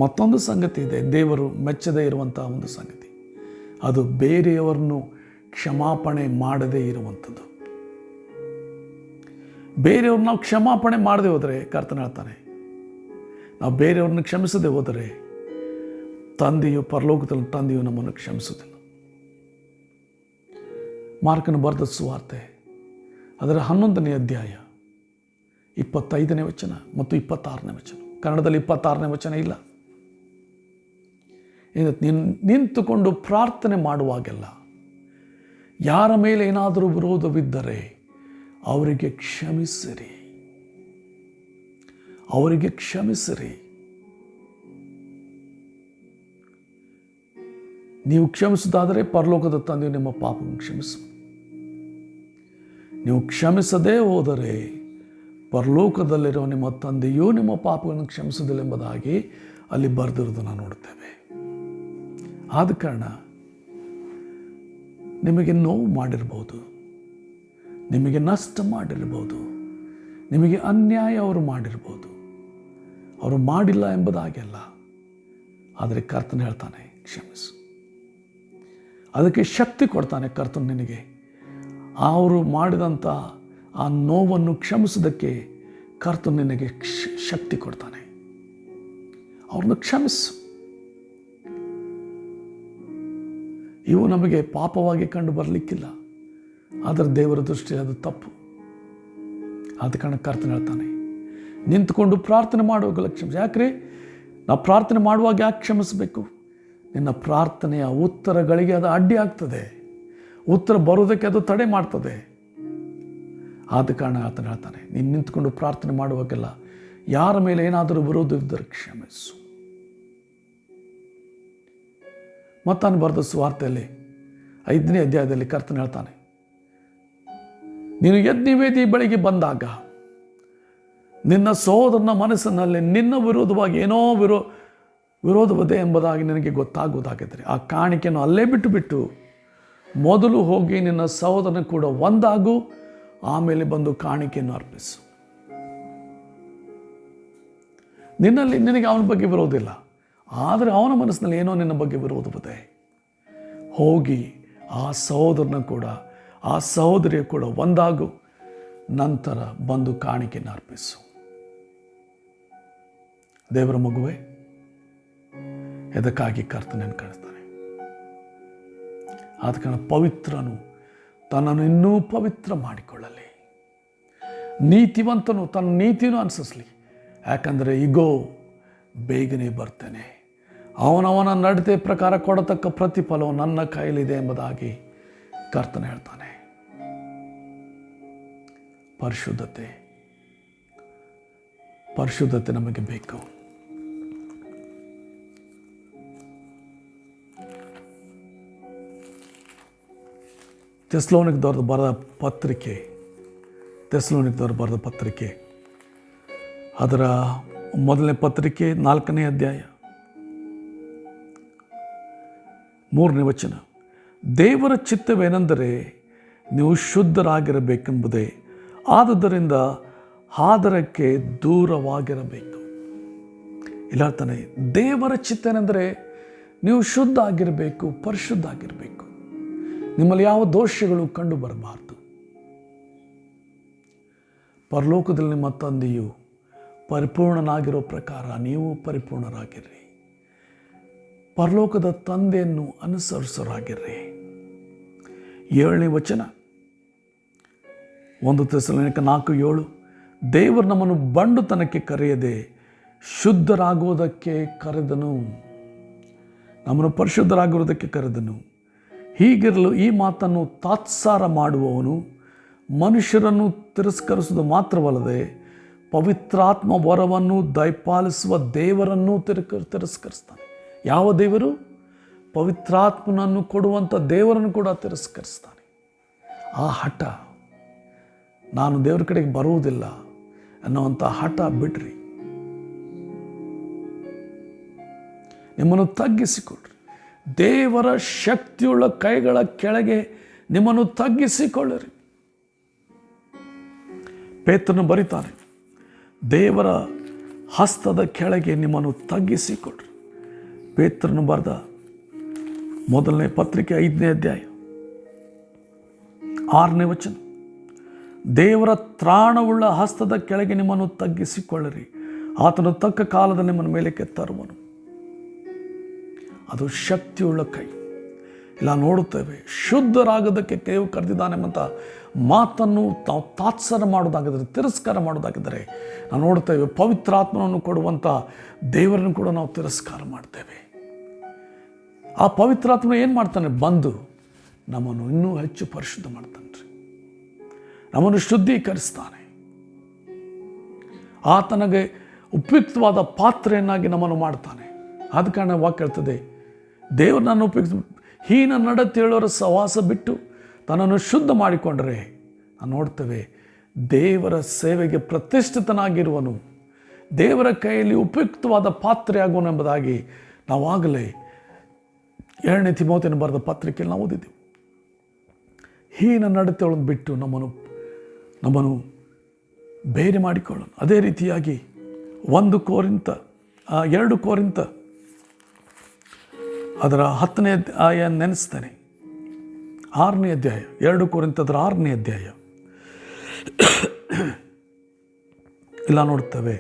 ಮತ್ತೊಂದು ಸಂಗತಿ ಇದೆ, ದೇವರು ಮೆಚ್ಚದೇ ಇರುವಂಥ ಒಂದು ಸಂಗತಿ, ಅದು ಬೇರೆಯವರನ್ನು ಕ್ಷಮಾಪಣೆ ಮಾಡದೇ ಇರುವಂಥದ್ದು. ಬೇರೆಯವ್ರನ್ನ ನಾವು ಕ್ಷಮಾಪಣೆ ಮಾಡದೆ ಹೋದರೆ, ಕರ್ತನ ಹೇಳ್ತಾನೆ, ನಾವು ಬೇರೆಯವ್ರನ್ನ ಕ್ಷಮಿಸದೆ ಹೋದರೆ ತಂದೆಯು, ಪರಲೋಕದಲ್ಲಿ ತಂದೆಯು ನಮ್ಮನ್ನು ಕ್ಷಮಿಸುವುದಿಲ್ಲ. ಮಾರ್ಕನು ಬರೆದ ಸುವಾರ್ತೆ ಅದರ 11ನೇ ಅಧ್ಯಾಯ 25ನೇ ವಚನ ಮತ್ತು 26ನೇ ವಚನ. ಕನ್ನಡದಲ್ಲಿ 26ನೇ ವಚನ ಇಲ್ಲ. ನಿಂತುಕೊಂಡು ಪ್ರಾರ್ಥನೆ ಮಾಡುವಾಗೆಲ್ಲ ಯಾರ ಮೇಲೆ ಏನಾದರೂ ವಿರೋಧವಿದ್ದರೆ ಅವರಿಗೆ ಕ್ಷಮಿಸಿರಿ. ನೀವು ಕ್ಷಮಿಸುವುದಾದರೆ ಪರಲೋಕದ ತಂದೆಯು ನಿಮ್ಮ ಪಾಪವನ್ನು ಕ್ಷಮಿಸು. ನೀವು ಕ್ಷಮಿಸದೇ ಹೋದರೆ ಪರಲೋಕದಲ್ಲಿರೋ ನಿಮ್ಮ ತಂದೆಯೂ ನಿಮ್ಮ ಪಾಪಗಳನ್ನು ಕ್ಷಮಿಸುವುದಿಲ್ಲ ಎಂಬುದಾಗಿ ಅಲ್ಲಿ ಬರೆದಿರುವುದನ್ನು ನೋಡುತ್ತೇವೆ. ಆದ ಕಾರಣ ನಿಮಗೆ ನೋವು ಮಾಡಿರ್ಬೋದು, ನಿಮಗೆ ನಷ್ಟ ಮಾಡಿರ್ಬೋದು, ನಿಮಗೆ ಅನ್ಯಾಯ ಅವರು ಮಾಡಿರ್ಬೋದು, ಅವರು ಮಾಡಿಲ್ಲ ಎಂಬುದಾಗೆಲ್ಲ. ಆದರೆ ಕರ್ತನ ಹೇಳ್ತಾನೆ, ಕ್ಷಮಿಸು. ಅದಕ್ಕೆ ಶಕ್ತಿ ಕೊಡ್ತಾನೆ ಕರ್ತನು ನಿನಗೆ. ಅವರು ಮಾಡಿದಂಥ ಆ ನೋವನ್ನು ಕ್ಷಮಿಸೋದಕ್ಕೆ ಕರ್ತನು ನಿನಗೆ ಶಕ್ತಿ ಕೊಡ್ತಾನೆ. ಅವ್ರನ್ನ ಕ್ಷಮಿಸು. ಇವು ನಮಗೆ ಪಾಪವಾಗಿ ಕಂಡು ಬರಲಿಕ್ಕಿಲ್ಲ, ಆದರೆ ದೇವರ ದೃಷ್ಟಿಯಲ್ಲಿ ಅದು ತಪ್ಪು. ಆದ ಕಾರಣ ಕರ್ತನ ಹೇಳ್ತಾನೆ, ನಿಂತುಕೊಂಡು ಪ್ರಾರ್ಥನೆ ಮಾಡುವಾಗಲ್ಲ ಕ್ಷಮಿಸಿ. ಯಾಕ್ರಿ ನಾವು ಪ್ರಾರ್ಥನೆ ಮಾಡುವಾಗ ಯಾಕೆ ಕ್ಷಮಿಸಬೇಕು? ನಿನ್ನ ಪ್ರಾರ್ಥನೆಯ ಉತ್ತರಗಳಿಗೆ ಅದು ಅಡ್ಡಿ ಆಗ್ತದೆ, ಉತ್ತರ ಬರೋದಕ್ಕೆ ಅದು ತಡೆ ಮಾಡ್ತದೆ. ಆದ ಕಾರಣ ಆತನ ಹೇಳ್ತಾನೆ, ನೀನು ನಿಂತ್ಕೊಂಡು ಪ್ರಾರ್ಥನೆ ಮಾಡುವಾಗೆಲ್ಲ ಯಾರ ಮೇಲೆ ಏನಾದರೂ ವಿರೋಧವಿದ್ದರೆ ಕ್ಷಮಿಸು. ಮತ್ತಾನು ಬರೆದ ಸುವಾರ್ತೆಯಲ್ಲಿ 5ನೇ ಅಧ್ಯಾಯದಲ್ಲಿ ಕರ್ತನ ಹೇಳ್ತಾನೆ, ನೀನು ಯಜ್ಞವೇದಿ ಬಳಿಗೆ ಬಂದಾಗ ನಿನ್ನ ಸಹೋದರನ ಮನಸ್ಸಿನಲ್ಲಿ ನಿನ್ನ ವಿರೋಧವಾಗಿ ಏನೋ ವಿರೋಧವಿದೆ ಎಂಬುದಾಗಿ ನಿನಗೆ ಗೊತ್ತಾಗುವುದಾಗಿದ್ದರೆ ಆ ಕಾಣಿಕೆಯನ್ನು ಅಲ್ಲೇ ಬಿಟ್ಟು ಮೊದಲು ಹೋಗಿ ನಿನ್ನ ಸಹೋದರನ ಕೂಡ ಒಂದಾಗು, ಆಮೇಲೆ ಬಂದು ಕಾಣಿಕೆಯನ್ನು ಅರ್ಪಿಸು. ನಿನಗೆ ಅವನ ಬಗ್ಗೆ ವಿರೋಧ ಇಲ್ಲ, ಆದರೆ ಅವನ ಮನಸ್ಸಿನಲ್ಲಿ ಏನೋ ನಿನ್ನ ಬಗ್ಗೆ ವಿರೋಧವಿದೆ. ಹೋಗಿ ಆ ಸಹೋದರನ ಕೂಡ ಆ ಸಹೋದರಿಯ ಕೂಡ ಒಂದಾಗು, ನಂತರ ಬಂದು ಕಾಣಿಕೆಯನ್ನು ಅರ್ಪಿಸು. ದೇವರ ಮಗುವೆ, ಇದಕ್ಕಾಗಿ ಕರ್ತನನ್ನು ಕಳಿಸ್ತಾನೆ. ಆದ ಕಾರಣ ಪವಿತ್ರನು ತನ್ನನ್ನು ಇನ್ನೂ ಪವಿತ್ರ ಮಾಡಿಕೊಳ್ಳಲಿ, ನೀತಿವಂತನು ತನ್ನ ನೀತಿನೂ ಅನುಸರಿಸಲಿ. ಯಾಕಂದರೆ ಈಗೋ ಬೇಗನೆ ಬರ್ತೇನೆ, ಅವನವನ ನಡತೆ ಪ್ರಕಾರ ಕೊಡತಕ್ಕ ಪ್ರತಿಫಲವು ನನ್ನ ಕೈಲಿದೆ ಎಂಬುದಾಗಿ ಕರ್ತನ ಹೇಳ್ತಾನೆ. ಪರಿಶುದ್ಧತೆ ನಮಗೆ ಬೇಕು. ತೆಸ್ಸಲೋನಿಕದವರು ಬರೆದ ಪತ್ರಿಕೆ ಅದರ 1ನೇ ಪತ್ರಿಕೆ 4ನೇ ಅಧ್ಯಾಯ 3ನೇ ವಚನ. ದೇವರ ಚಿತ್ತವೇನೆಂದರೆ ನೀವು ಶುದ್ಧರಾಗಿರಬೇಕೆಂಬುದೇ, ಆದುದರಿಂದ ಹಾದರಕ್ಕೆ ದೂರವಾಗಿರಬೇಕು. ಇಲ್ಲ ಹೇಳ್ತಾನೆ, ದೇವರ ಚಿತ್ತ ಏನೆಂದರೆ ನೀವು ಶುದ್ಧ ಆಗಿರಬೇಕು, ಪರಿಶುದ್ಧ ಆಗಿರಬೇಕು. ನಿಮ್ಮಲ್ಲಿ ಯಾವ ದೋಷಗಳು ಕಂಡು ಬರಬಾರ್ದು. ಪರಲೋಕದಲ್ಲಿ ನಿಮ್ಮ ತಂದೆಯು ಪರಿಪೂರ್ಣನಾಗಿರೋ ಪ್ರಕಾರ ನೀವು ಪರಿಪೂರ್ಣರಾಗಿರ್ರಿ. ಪರಲೋಕದ ತಂದೆಯನ್ನು ಅನುಸರಿಸೋರಾಗಿರ್ರಿ. 7ನೇ ವಚನ 1 ಥೆಸಲೋನಿಕ 4:7. ದೇವರು ನಮ್ಮನ್ನು ಬಂಡುತನಕ್ಕೆ ಕರೆಯದೆ ಶುದ್ಧರಾಗುವುದಕ್ಕೆ ಕರೆದನು, ನಮ್ಮನ್ನು ಪರಿಶುದ್ಧರಾಗಿರುವುದಕ್ಕೆ ಕರೆದನು. ಹೀಗಿರಲು ಈ ಮಾತನ್ನು ತಾತ್ಸಾರ ಮಾಡುವವನು ಮನುಷ್ಯರನ್ನು ತಿರಸ್ಕರಿಸುವುದು ಮಾತ್ರವಲ್ಲದೆ ಪವಿತ್ರಾತ್ಮ ವರವನ್ನು ದಯಪಾಲಿಸುವ ದೇವರನ್ನು ತಿರಸ್ಕರಿಸ್ತಾನೆ. ಯಾವ ದೇವರು? ಪವಿತ್ರಾತ್ಮನನ್ನು ಕೊಡುವಂಥ ದೇವರನ್ನು ಕೂಡ ತಿರಸ್ಕರಿಸ್ತಾನೆ. ಆ ಹಠ, ನಾನು ದೇವರ ಕಡೆಗೆ ಬರುವುದಿಲ್ಲ ಅನ್ನುವಂಥ ಹಠ ಬಿಡ್ರಿ. ನಿಮ್ಮನ್ನು ತಗ್ಗಿಸಿಕೊಳ್ರಿ. ದೇವರ ಶಕ್ತಿಯುಳ್ಳ ಕೈಗಳ ಕೆಳಗೆ ನಿಮ್ಮನ್ನು ತಗ್ಗಿಸಿಕೊಳ್ಳಿರಿ. ಪೇತ್ರನು ಬರೀತಾನೆ, ದೇವರ ಹಸ್ತದ ಕೆಳಗೆ ನಿಮ್ಮನ್ನು ತಗ್ಗಿಸಿಕೊಳ್ರಿ. ಪೇತ್ರನು ಬರೆದ ಮೊದಲನೇ ಪತ್ರಿಕೆ 5ನೇ ಅಧ್ಯಾಯ 6ನೇ ವಚನ, ದೇವರ ತ್ರಾಣವುಳ್ಳ ಹಸ್ತದ ಕೆಳಗೆ ನಿಮ್ಮನ್ನು ತಗ್ಗಿಸಿಕೊಳ್ಳಿರಿ, ಆತನು ತಕ್ಕ ಕಾಲದ ನಿಮ್ಮನ್ನು ಮೇಲಕ್ಕೆ ತರುವನು. ಅದು ಶಕ್ತಿಯುಳ್ಳ ಕೈ. ಇಲ್ಲ ನೋಡುತ್ತೇವೆ, ಶುದ್ಧರಾಗೋದಕ್ಕೆ ದೇವರು ಕರೆದಿದ್ದಾನೆ ಅಂತ ಮಾತನ್ನು ತಾವು ತಾತ್ಸಾರ ಮಾಡೋದಾಗಿದ್ದರೆ, ತಿರಸ್ಕಾರ ಮಾಡೋದಾಗಿದ್ದರೆ ನಾವು ನೋಡ್ತೇವೆ, ಪವಿತ್ರಾತ್ಮನನ್ನು ಕೊಡುವಂಥ ದೇವರನ್ನು ಕೂಡ ನಾವು ತಿರಸ್ಕಾರ ಮಾಡ್ತೇವೆ. ಆ ಪವಿತ್ರಾತ್ಮನ ಏನು ಮಾಡ್ತಾನೆ? ಬಂದು ನಮ್ಮನ್ನು ಇನ್ನೂ ಹೆಚ್ಚು ಪರಿಶುದ್ಧ ಮಾಡ್ತಾನೆ ರೀ, ನಮ್ಮನ್ನು ಶುದ್ಧೀಕರಿಸ್ತಾನೆ. ಆತನಿಗೆ ಉಪಯುಕ್ತವಾದ ಪಾತ್ರೆಯನ್ನಾಗಿ ನಮ್ಮನ್ನು ಮಾಡ್ತಾನೆ. ಆದ ಕಾರಣ ವಾಕ್ಯ ಹೇಳ್ತದೆ, ದೇವರನ್ನು ಉಪಯುಕ್ತ ಹೀನ ನಡತೆಯುಳ್ಳವರ ಸಹವಾಸ ಬಿಟ್ಟು ತನ್ನನ್ನು ಶುದ್ಧ ಮಾಡಿಕೊಂಡರೆ ನಾವು ನೋಡ್ತೇವೆ, ದೇವರ ಸೇವೆಗೆ ಪ್ರತಿಷ್ಠಿತನಾಗಿರುವನು, ದೇವರ ಕೈಯಲ್ಲಿ ಉಪಯುಕ್ತವಾದ ಪಾತ್ರೆ ಆಗುವನು ಎಂಬುದಾಗಿ ನಾವಾಗಲೇ 2ನೇ ತಿಮೋಥೆಯನ್ನು ಬರೆದ ಪತ್ರಿಕೆಯಲ್ಲಿ ನಾವು ಓದಿದ್ದೆವು. ಹೀನ ನಡತೆಗಳನ್ನು ಬಿಟ್ಟು ನಮ್ಮನ್ನು ಬೇರೆ ಮಾಡಿಕೊಳ್ಳೋಣ. ಅದೇ ರೀತಿಯಾಗಿ 2 ಕೊರಿಂಥ ಅದರ 10ನೇ ಅಧ್ಯಾಯ ನೆನೆಸ್ತೇನೆ, 6ನೇ ಅಧ್ಯಾಯ, 2 ಕೊರಿಂಥದರ 6ನೇ ಅಧ್ಯಾಯ. ಇಲ್ಲ ನೋಡ್ತೇವೆ,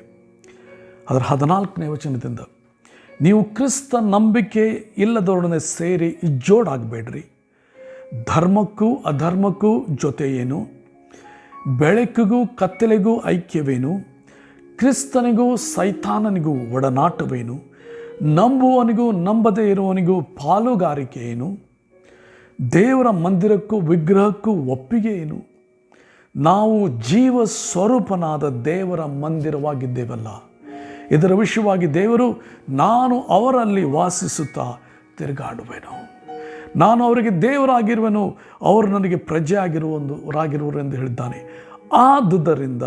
ಅದರ 14ನೇ ವಚನದಿಂದ, ನೀವು ಕ್ರಿಸ್ತ ನಂಬಿಕೆ ಇಲ್ಲದವರನ್ನೇ ಸೇರಿ ಇಜ್ಜೋಡಾಗಬೇಡ್ರಿ. ಧರ್ಮಕ್ಕೂ ಅಧರ್ಮಕ್ಕೂ ಜೊತೆ ಏನು? ಬೆಳಕಿಗೂ ಕತ್ತಲೆಗೂ ಐಕ್ಯವೇನು? ಕ್ರಿಸ್ತನಿಗೂ ಸೈತಾನನಿಗೂ ಒಡನಾಟವೇನು? ನಂಬುವನಿಗೂ ನಂಬದೇ ಇರುವವನಿಗೂ ಪಾಲುಗಾರಿಕೆ ಏನು? ದೇವರ ಮಂದಿರಕ್ಕೂ ವಿಗ್ರಹಕ್ಕೂ ಒಪ್ಪಿಗೆ ಏನು? ನಾವು ಜೀವ ಸ್ವರೂಪನಾದ ದೇವರ ಮಂದಿರವಾಗಿದ್ದೇವಲ್ಲ. ಇದರ ವಿಷಯವಾಗಿ ದೇವರು, ನಾನು ಅವರಲ್ಲಿ ವಾಸಿಸುತ್ತಾ ತಿರುಗಾಡುವೆನು, ನಾನು ಅವರಿಗೆ ದೇವರಾಗಿರುವೆನು, ಅವರು ನನಗೆ ಪ್ರಜೆ ಆಗಿರುವರು ಎಂದು ಹೇಳಿದ್ದಾನೆ. ಆದುದರಿಂದ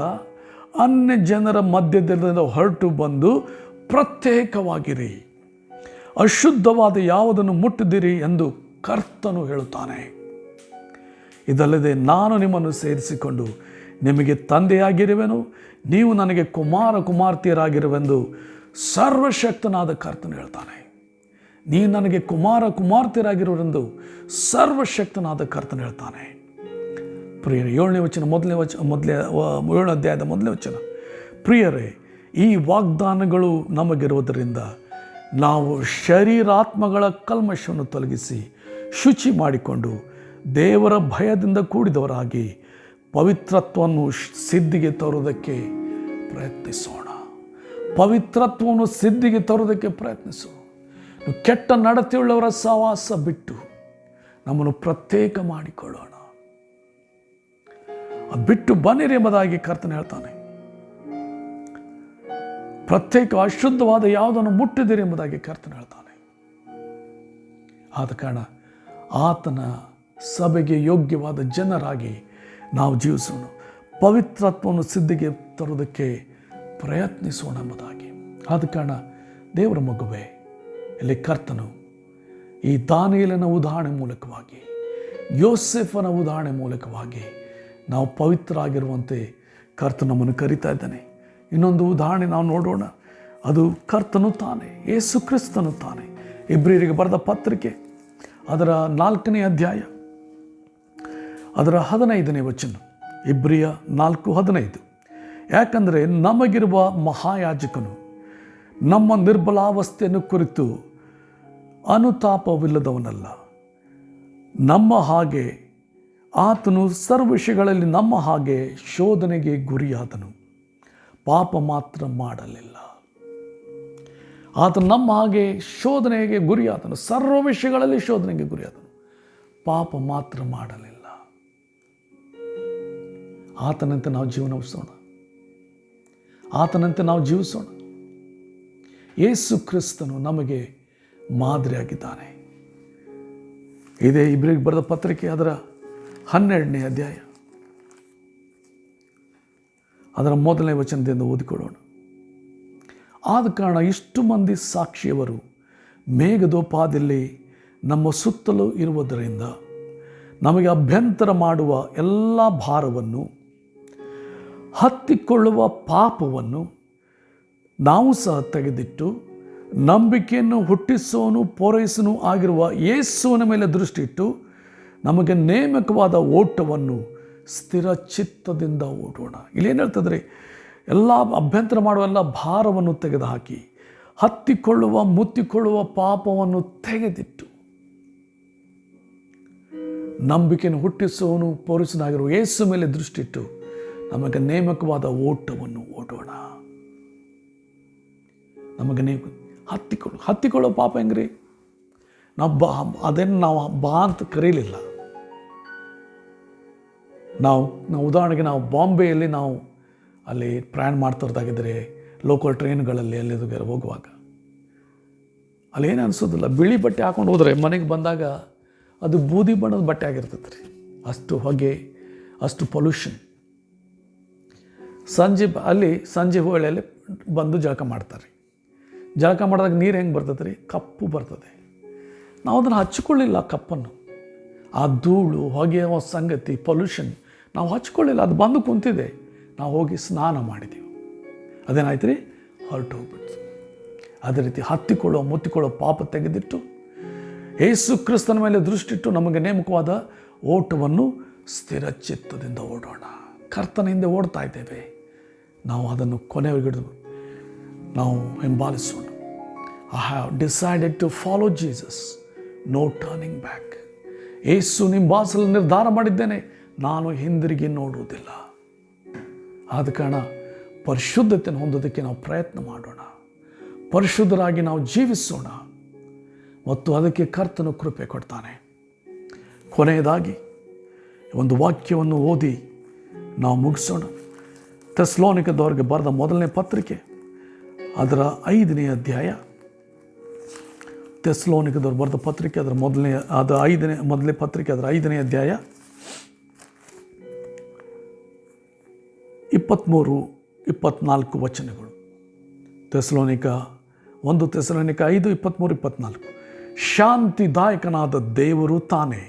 ಅನ್ಯ ಜನರ ಮಧ್ಯದಿಂದ ಹೊರಟು ಬಂದು ಪ್ರತ್ಯೇಕವಾಗಿರಿ, ಅಶುದ್ಧವಾದ ಯಾವುದನ್ನು ಮುಟ್ಟದಿರಿ ಎಂದು ಕರ್ತನು ಹೇಳುತ್ತಾನೆ. ಇದಲ್ಲದೆ ನಾನು ನಿಮ್ಮನ್ನು ಸೇರಿಸಿಕೊಂಡು ನಿಮಗೆ ತಂದೆಯಾಗಿರುವೆನು, ನೀವು ನನಗೆ ಕುಮಾರ ಕುಮಾರ್ತಿಯರಾಗಿರುವೆಂದು ಸರ್ವಶಕ್ತನಾದ ಕರ್ತನು ಹೇಳ್ತಾನೆ. ನೀವು ನನಗೆ ಕುಮಾರ ಕುಮಾರ್ತಿಯರಾಗಿರುವೆಂದು ಸರ್ವಶಕ್ತನಾದ ಕರ್ತನು ಹೇಳ್ತಾನೆ. ಪ್ರಿಯರೇ, 7ನೇ ವಚನ, 7ನೇ ಅಧ್ಯಾಯದ 1ನೇ ವಚನ, ಪ್ರಿಯರೇ, ಈ ವಾಗ್ದಾನಗಳು ನಮಗಿರುವುದರಿಂದ ನಾವು ಶರೀರಾತ್ಮಗಳ ಕಲ್ಮಶವನ್ನು ತೊಲಗಿಸಿ ಶುಚಿ ಮಾಡಿಕೊಂಡು ದೇವರ ಭಯದಿಂದ ಕೂಡಿದವರಾಗಿ ಪವಿತ್ರತ್ವವನ್ನು ಸಿದ್ಧಿಗೆ ತರುವುದಕ್ಕೆ ಪ್ರಯತ್ನಿಸೋಣ. ಪವಿತ್ರತ್ವವನ್ನು ಸಿದ್ಧಿಗೆ ತರುವುದಕ್ಕೆ ಪ್ರಯತ್ನಿಸೋಣ. ಕೆಟ್ಟ ನಡತೆಯುಳ್ಳವರ ಸಹವಾಸ ಬಿಟ್ಟು ನಮ್ಮನ್ನು ಪ್ರತ್ಯೇಕ ಮಾಡಿಕೊಳ್ಳೋಣ. ಅದು ಬಿಟ್ಟು ಬನ್ನಿರಿ ಎಂಬುದಾಗಿ ಕರ್ತನು ಹೇಳ್ತಾನೆ. ಪ್ರತ್ಯೇಕ ಅಶುದ್ಧವಾದ ಯಾವುದನ್ನು ಮುಟ್ಟಿದಿರಿ ಎಂಬುದಾಗಿ ಕರ್ತನು ಹೇಳ್ತಾನೆ. ಆದ ಕಾರಣ ಆತನ ಸಭೆಗೆ ಯೋಗ್ಯವಾದ ಜನರಾಗಿ ನಾವು ಜೀವಿಸೋಣ. ಪವಿತ್ರತ್ವವನ್ನು ಸಿದ್ಧಿಗೆ ತರುವುದಕ್ಕೆ ಪ್ರಯತ್ನಿಸೋಣ ಎಂಬುದಾಗಿ. ಆದ ಕಾರಣ ದೇವರ ಮಗುವೆ, ಇಲ್ಲಿ ಕರ್ತನು ಈ ದಾನಿಯೇಲನ ಉದಾಹರಣೆ ಮೂಲಕವಾಗಿ, ಯೋಸೇಫನ ಉದಾಹರಣೆ ಮೂಲಕವಾಗಿ ನಾವು ಪವಿತ್ರರಾಗಿರುವಂತೆ ಕರ್ತನು ನಮ್ಮನ್ನು ಕರೀತಾ ಇದ್ದಾನೆ. ಇನ್ನೊಂದು ಉದಾಹರಣೆ ನಾವು ನೋಡೋಣ. ಅದು ಕರ್ತನು ತಾನೆ, ಯೇಸು ಕ್ರಿಸ್ತನು ತಾನೆ. ಇಬ್ರಿಯರಿಗೆ ಬರೆದ ಪತ್ರಿಕೆ ಅದರ 4ನೇ ಅಧ್ಯಾಯ ಅದರ 15ನೇ ವಚನ, ಇಬ್ರಿಯ 4:15. ಯಾಕಂದರೆ ನಮಗಿರುವ ಮಹಾಯಾಜಕನು ನಮ್ಮ ನಿರ್ಬಲಾವಸ್ಥೆಯನ್ನು ಕುರಿತು ಅನುತಾಪವಿಲ್ಲದವನಲ್ಲ. ನಮ್ಮ ಹಾಗೆ ಆತನು ಸರ್ವ ವಿಷಯಗಳಲ್ಲಿ ನಮ್ಮ ಹಾಗೆ ಶೋಧನೆಗೆ ಗುರಿಯಾದನು, ಪಾಪ ಮಾತ್ರ ಮಾಡಲಿಲ್ಲ. ಆತನು ನಮ್ಮ ಹಾಗೆ ಶೋಧನೆಗೆ ಗುರಿಯಾದನು, ಸರ್ವ ವಿಷಯಗಳಲ್ಲಿ ಶೋಧನೆಗೆ ಗುರಿಯಾದನು, ಪಾಪ ಮಾತ್ರ ಮಾಡಲಿಲ್ಲ. ಆತನಂತೆ ನಾವು ಜೀವನವಿಸೋಣ, ಆತನಂತೆ ನಾವು ಜೀವಿಸೋಣ. ಯೇಸು ಕ್ರಿಸ್ತನು ನಮಗೆ ಮಾದರಿಯಾಗಿದ್ದಾನೆ. ಇದೇ ಇಬ್ರಿಗೆ ಬರೆದ ಪತ್ರಿಕೆ ಅದರ 12ನೇ ಅಧ್ಯಾಯ ಅದರ 1ನೇ ವಚನದಿಂದ ಓದಿಕೊಳ್ಳೋಣ. ಆದ ಕಾರಣ ಇಷ್ಟು ಮಂದಿ ಸಾಕ್ಷಿಯವರು ಮೇಘದೋಪಾದಿಯಲ್ಲಿ ನಮ್ಮ ಸುತ್ತಲೂ ಇರುವುದರಿಂದ ನಮಗೆ ಅಭ್ಯಂತರ ಮಾಡುವ ಎಲ್ಲ ಭಾರವನ್ನು, ಹತ್ತಿಕೊಳ್ಳುವ ಪಾಪವನ್ನು ನಾವು ಸಹ ತೆಗೆದಿಟ್ಟು ನಂಬಿಕೆಯನ್ನು ಹುಟ್ಟಿಸೋನು ಪೂರೈಸನು ಆಗಿರುವ ಯೇಸುವಿನ ಮೇಲೆ ದೃಷ್ಟಿಯಿಟ್ಟು ನಮಗೆ ನೇಮಕವಾದ ಓಟವನ್ನು ಸ್ಥಿರ ಚಿತ್ತದಿಂದ ಓಡೋಣ. ಇಲ್ಲೇನು ಹೇಳ್ತದ್ರಿ? ಎಲ್ಲ ಅಭ್ಯಂತರ ಮಾಡುವ ಎಲ್ಲ ಭಾರವನ್ನು ತೆಗೆದುಹಾಕಿ ಹತ್ತಿಕೊಳ್ಳುವ ಮುತ್ತಿಕೊಳ್ಳುವ ಪಾಪವನ್ನು ತೆಗೆದಿಟ್ಟು ನಂಬಿಕೆಯನ್ನು ಹುಟ್ಟಿಸುವನು ಪೂರೈಸನಾಗಿರುವ ಯೇಸು ಮೇಲೆ ದೃಷ್ಟಿಟ್ಟು ನಮಗೆ ನೇಮಕವಾದ ಓಟವನ್ನು ಓಡೋಣ. ನಮಗೆ ಹತ್ತಿಕೊಳ್ಳೋ ಪಾಪ ಹೆಂಗ್ರಿ? ಅದೇನು ನಾವು ಬಾ ಅಂತ ಕರೀಲಿಲ್ಲ. ನಾವು ಉದಾಹರಣೆಗೆ ನಾವು ಬಾಂಬೆಯಲ್ಲಿ ನಾವು ಅಲ್ಲಿ ಪ್ರಯಾಣ ಮಾಡ್ತಿರ್ದಾಗಿದ್ದರೆ ಲೋಕಲ್ ಟ್ರೈನ್ಗಳಲ್ಲಿ ಅಲ್ಲಿ ಹೋಗುವಾಗ ಅಲ್ಲಿ ಏನು ಅನಿಸೋದಿಲ್ಲ. ಬಿಳಿ ಬಟ್ಟೆ ಹಾಕೊಂಡು ಹೋದರೆ ಮನೆಗೆ ಬಂದಾಗ ಅದು ಬೂದಿ ಬಣ್ಣದ ಬಟ್ಟೆ ಆಗಿರ್ತೈತೆ ರೀ. ಅಷ್ಟು ಹೊಗೆ, ಅಷ್ಟು ಪೊಲ್ಯೂಷನ್. ಸಂಜೆ ವೇಳೆಯಲ್ಲಿ ಬಂದು ಜಳಕ ಮಾಡ್ತಾರೆ. ಜಳಕ ಮಾಡಿದಾಗ ನೀರು ಹೆಂಗೆ ಬರ್ತದೆ ರೀ? ಕಪ್ಪು ಬರ್ತದೆ. ನಾವು ಅದನ್ನು ಹಚ್ಕೊಳ್ಳಿಲ್ಲ. ಕಪ್ಪನ್ನು, ಆ ಧೂಳು, ಹೊಗೆ ಸಂಗತಿ, ಪೊಲ್ಯೂಷನ್ ನಾವು ಹಚ್ಕೊಳ್ಳಿಲ್ಲ. ಅದು ಬಂದು ಕುಂತಿದೆ. ನಾವು ಹೋಗಿ ಸ್ನಾನ ಮಾಡಿದ್ದೀವಿ, ಅದೇನಾಯ್ತು ರೀ? ಹೊರಟು ಹೋಗ್ಬಿಡ್ತು. ಅದೇ ರೀತಿ ಹತ್ತಿಕೊಳ್ಳೋ ಮುತ್ತಿಕೊಳ್ಳೋ ಪಾಪ ತೆಗೆದಿಟ್ಟು ಯೇಸು ಕ್ರಿಸ್ತನ ಮೇಲೆ ದೃಷ್ಟಿಟ್ಟು ನಮಗೆ ನೇಮಕವಾದ ಓಟವನ್ನು ಸ್ಥಿರ ಚಿತ್ತದಿಂದ ಓಡೋಣ. ಕರ್ತನ ಹಿಂದೆ ಓಡ್ತಾ ಇದ್ದೇವೆ. ನಾವು ಅದನ್ನು ಕೊನೆವರೆಗೂ ನಾವು ಹಿಂಬಾಲಿಸೋಣ. I have decided to follow Jesus, no turning back. ಯೇಸು ಹಿಂಬಾಲಿಸಲು ನಿರ್ಧಾರ ಮಾಡಿದ್ದೇನೆ, ನಾನು ಹಿಂದಿರುಗಿ ನೋಡುವುದಿಲ್ಲ. ಆದ ಕಾರಣ ಪರಿಶುದ್ಧತೆಯನ್ನು ಹೊಂದೋದಕ್ಕೆ ನಾವು ಪ್ರಯತ್ನ ಮಾಡೋಣ. ಪರಿಶುದ್ಧರಾಗಿ ನಾವು ಜೀವಿಸೋಣ ಮತ್ತು ಅದಕ್ಕೆ ಕರ್ತನು ಕೃಪೆ ಕೊಡ್ತಾನೆ. ಕೊನೆಯದಾಗಿ ಒಂದು ವಾಕ್ಯವನ್ನು ಓದಿ ನಾವು ಮುಗಿಸೋಣ. ಥೆಸಲೋನಿಕದವರಿಗೆ ಬರೆದ ಮೊದಲನೇ ಪತ್ರಿಕೆ ಅದರ 5ನೇ ಅಧ್ಯಾಯ. ಥೆಸಲೋನಿಕದವ್ರು ಬರೆದ ಪತ್ರಿಕೆ ಅದರ ಮೊದಲನೇ ಪತ್ರಿಕೆ ಅದರ 5ನೇ ಅಧ್ಯಾಯ 23-24 ವಚನಗಳು. ಥೆಸಲೋನಿಕ 5 23-24. ಶಾಂತಿದಾಯಕನಾದ ದೇವರು ತಾನೇ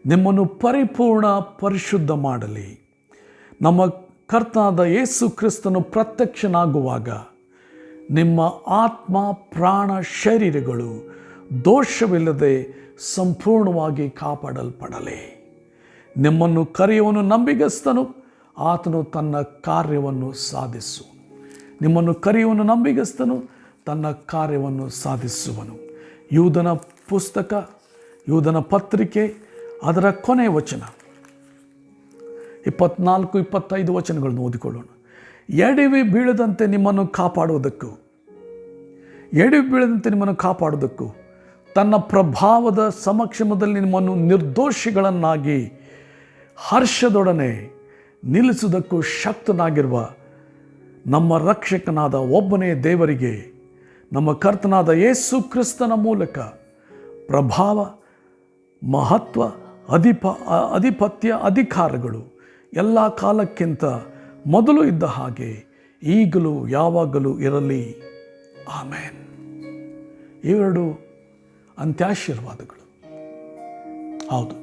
ನಿಮ್ಮನ್ನು ಪರಿಪೂರ್ಣ ಪರಿಶುದ್ಧ ಮಾಡಲಿ. ನಮ್ಮ ಕರ್ತನಾದ ಯೇಸು ಕ್ರಿಸ್ತನು ಪ್ರತ್ಯಕ್ಷನಾಗುವಾಗ ನಿಮ್ಮ ಆತ್ಮ, ಪ್ರಾಣ, ಶರೀರಗಳು ದೋಷವಿಲ್ಲದೆ ಸಂಪೂರ್ಣವಾಗಿ ಕಾಪಾಡಲ್ಪಡಲಿ. ನಿಮ್ಮನ್ನು ಕರೆಯುವನು ನಂಬಿಗಸ್ತನು, ಆತನು ತನ್ನ ಕಾರ್ಯವನ್ನು ಸಾಧಿಸುವನು. ನಿಮ್ಮನ್ನು ಕರೆಯುವನು ನಂಬಿಗಸ್ತನು, ತನ್ನ ಕಾರ್ಯವನ್ನು ಸಾಧಿಸುವನು. ಯೂದನ ಪತ್ರಿಕೆ ಅದರ ಕೊನೆಯ ವಚನ 24-25 ವಚನಗಳನ್ನು ಓದಿಕೊಳ್ಳೋಣ. ಎಡವಿ ಬೀಳದಂತೆ ನಿಮ್ಮನ್ನು ಕಾಪಾಡುವುದಕ್ಕೂ ತನ್ನ ಪ್ರಭಾವದ ಸಮಕ್ಷಮದಲ್ಲಿ ನಿಮ್ಮನ್ನು ನಿರ್ದೋಷಿಗಳನ್ನಾಗಿ ಹರ್ಷದೊಡನೆ ನಿಲ್ಲಿಸುವುದಕ್ಕೂ ಶಕ್ತನಾಗಿರುವ ನಮ್ಮ ರಕ್ಷಕನಾದ ಒಬ್ಬನೇ ದೇವರಿಗೆ ನಮ್ಮ ಕರ್ತನಾದ ಯೇಸು ಕ್ರಿಸ್ತನ ಮೂಲಕ ಪ್ರಭಾವ, ಮಹತ್ವ, ಅಧಿಪತ್ಯ, ಅಧಿಕಾರಗಳು ಎಲ್ಲ ಕಾಲಕ್ಕಿಂತ ಮೊದಲು ಇದ್ದ ಹಾಗೆ ಈಗಲೂ ಯಾವಾಗಲೂ ಇರಲಿ. ಆಮೇನ್. ಇವೆರಡು ಅಂತ್ಯಾಶೀರ್ವಾದಗಳು. ಹೌದು,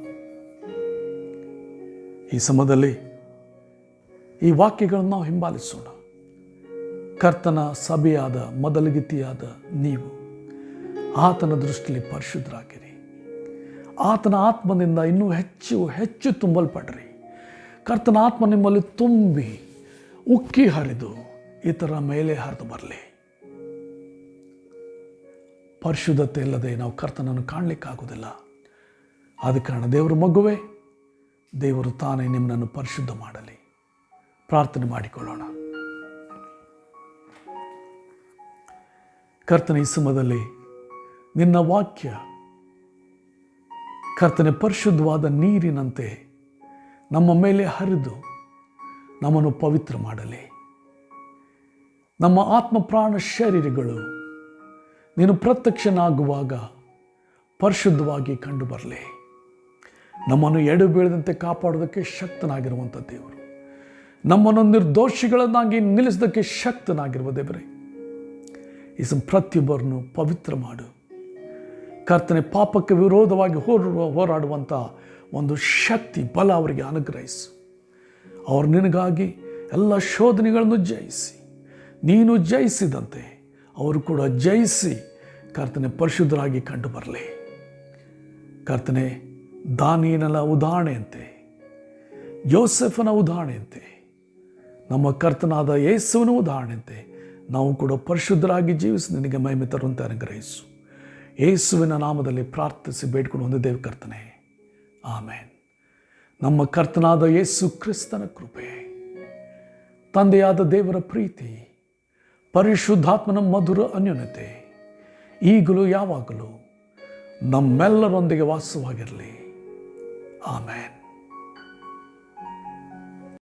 ಈ ಸಮಯದಲ್ಲಿ ಈ ವಾಕ್ಯಗಳನ್ನು ನಾವು ಹಿಂಬಾಲಿಸೋಣ. ಕರ್ತನ ಸಭೆಯಾದ ಮೊದಲಗಿತ್ತಿಯಾದ ನೀವು ಆತನ ದೃಷ್ಟಿಯಲ್ಲಿ ಪರಿಶುದ್ಧರಾಗಿರಿ. ಆತನ ಆತ್ಮದಿಂದ ಇನ್ನೂ ಹೆಚ್ಚು ಹೆಚ್ಚು ತುಂಬಲ್ಪಡ್ರಿ. ಕರ್ತನ ಆತ್ಮ ನಿಮ್ಮಲ್ಲಿ ತುಂಬಿ ಉಕ್ಕಿ ಹರಿದು ಇತರ ಮೇಲೆ ಹರಿದು ಬರಲಿ. ಪರಿಶುದ್ಧತೆ ಇಲ್ಲದೆ ನಾವು ಕರ್ತನನ್ನು ಕಾಣಲಿಕ್ಕಾಗೋದಿಲ್ಲ. ಆದ ಕಾರಣ ದೇವರ ಮಗುವೆ, ದೇವರು ತಾನೇ ನಿಮ್ಮನ್ನು ಪರಿಶುದ್ಧ ಮಾಡಲಿ. ಪ್ರಾರ್ಥನೆ ಮಾಡಿಕೊಳ್ಳೋಣ. ಕರ್ತನ ಈ ಸಮಯದಲ್ಲಿ ನಿನ್ನ ವಾಕ್ಯ ಕರ್ತನೆ ಪರಿಶುದ್ಧವಾದ ನೀರಿನಂತೆ ನಮ್ಮ ಮೇಲೆ ಹರಿದು ನಮ್ಮನ್ನು ಪವಿತ್ರ ಮಾಡಲಿ. ನಮ್ಮ ಆತ್ಮ ಪ್ರಾಣ ಶರೀರಗಳು ನೀನು ಪ್ರತ್ಯಕ್ಷನಾಗುವಾಗ ಪರಿಶುದ್ಧವಾಗಿ ಕಂಡು ಬರಲಿ. ನಮ್ಮನ್ನು ಎಡು ಬೀಳದಂತೆ ಕಾಪಾಡೋದಕ್ಕೆ ಶಕ್ತನಾಗಿರುವಂಥ ದೇವರು, ನಮ್ಮನ್ನು ನಿರ್ದೋಷಿಗಳನ್ನಾಗಿ ನಿಲ್ಲಿಸೋದಕ್ಕೆ ಶಕ್ತನಾಗಿರುವ ದೇವರೇ, ಈ ಪ್ರತಿಯೊಬ್ಬರನ್ನು ಪವಿತ್ರ ಮಾಡು ಕರ್ತನೆ. ಪಾಪಕ್ಕೆ ವಿರೋಧವಾಗಿ ಹೋರಾಡುವಂಥ ಒಂದು ಶಕ್ತಿ ಬಲ ಅವರಿಗೆ ಅನುಗ್ರಹಿಸು. ಅವರು ನಿನಗಾಗಿ ಎಲ್ಲ ಶೋಧನೆಗಳನ್ನು ಜಯಿಸಿ, ನೀನು ಜಯಿಸಿದಂತೆ ಅವರು ಕೂಡ ಜಯಿಸಿ ಕರ್ತನೆ ಪರಿಶುದ್ಧರಾಗಿ ಕಂಡು ಬರಲಿ. ಕರ್ತನೆ, ದಾನಿಯೇಲನ ಉದಾಹರಣೆಯಂತೆ, ಯೋಸೆಫನ ಉದಾಹರಣೆಯಂತೆ, ನಮ್ಮ ಕರ್ತನಾದ ಯೇಸುವಿನ ಉದಾಹರಣೆಯಂತೆ ನಾವು ಕೂಡ ಪರಿಶುದ್ಧರಾಗಿ ಜೀವಿಸಿ ನಿನಗೆ ಮಹಿಮೆ ತರುವಂತೆ ಅನುಗ್ರಹಿಸು. ಯೇಸುವಿನ ನಾಮದಲ್ಲಿ ಪ್ರಾರ್ಥಿಸಿ ಬೇಡ್ಕೊಂಡು ಹೊಂದಿದ್ದೇವೆ ಕರ್ತನೆ, ಆಮೇನ್. ನಮ್ಮ ಕರ್ತನಾದ ಯೇಸು ಕ್ರಿಸ್ತನ ಕೃಪೆ, ತಂದೆಯಾದ ದೇವರ ಪ್ರೀತಿ, ಪರಿಶುದ್ಧಾತ್ಮನ ಮಧುರ ಅನ್ಯೋನ್ಯತೆ ಈಗಲೂ ಯಾವಾಗಲೂ ನಮ್ಮೆಲ್ಲರೊಂದಿಗೆ ವಾಸವಾಗಿರಲಿ. ಆಮೇನ್.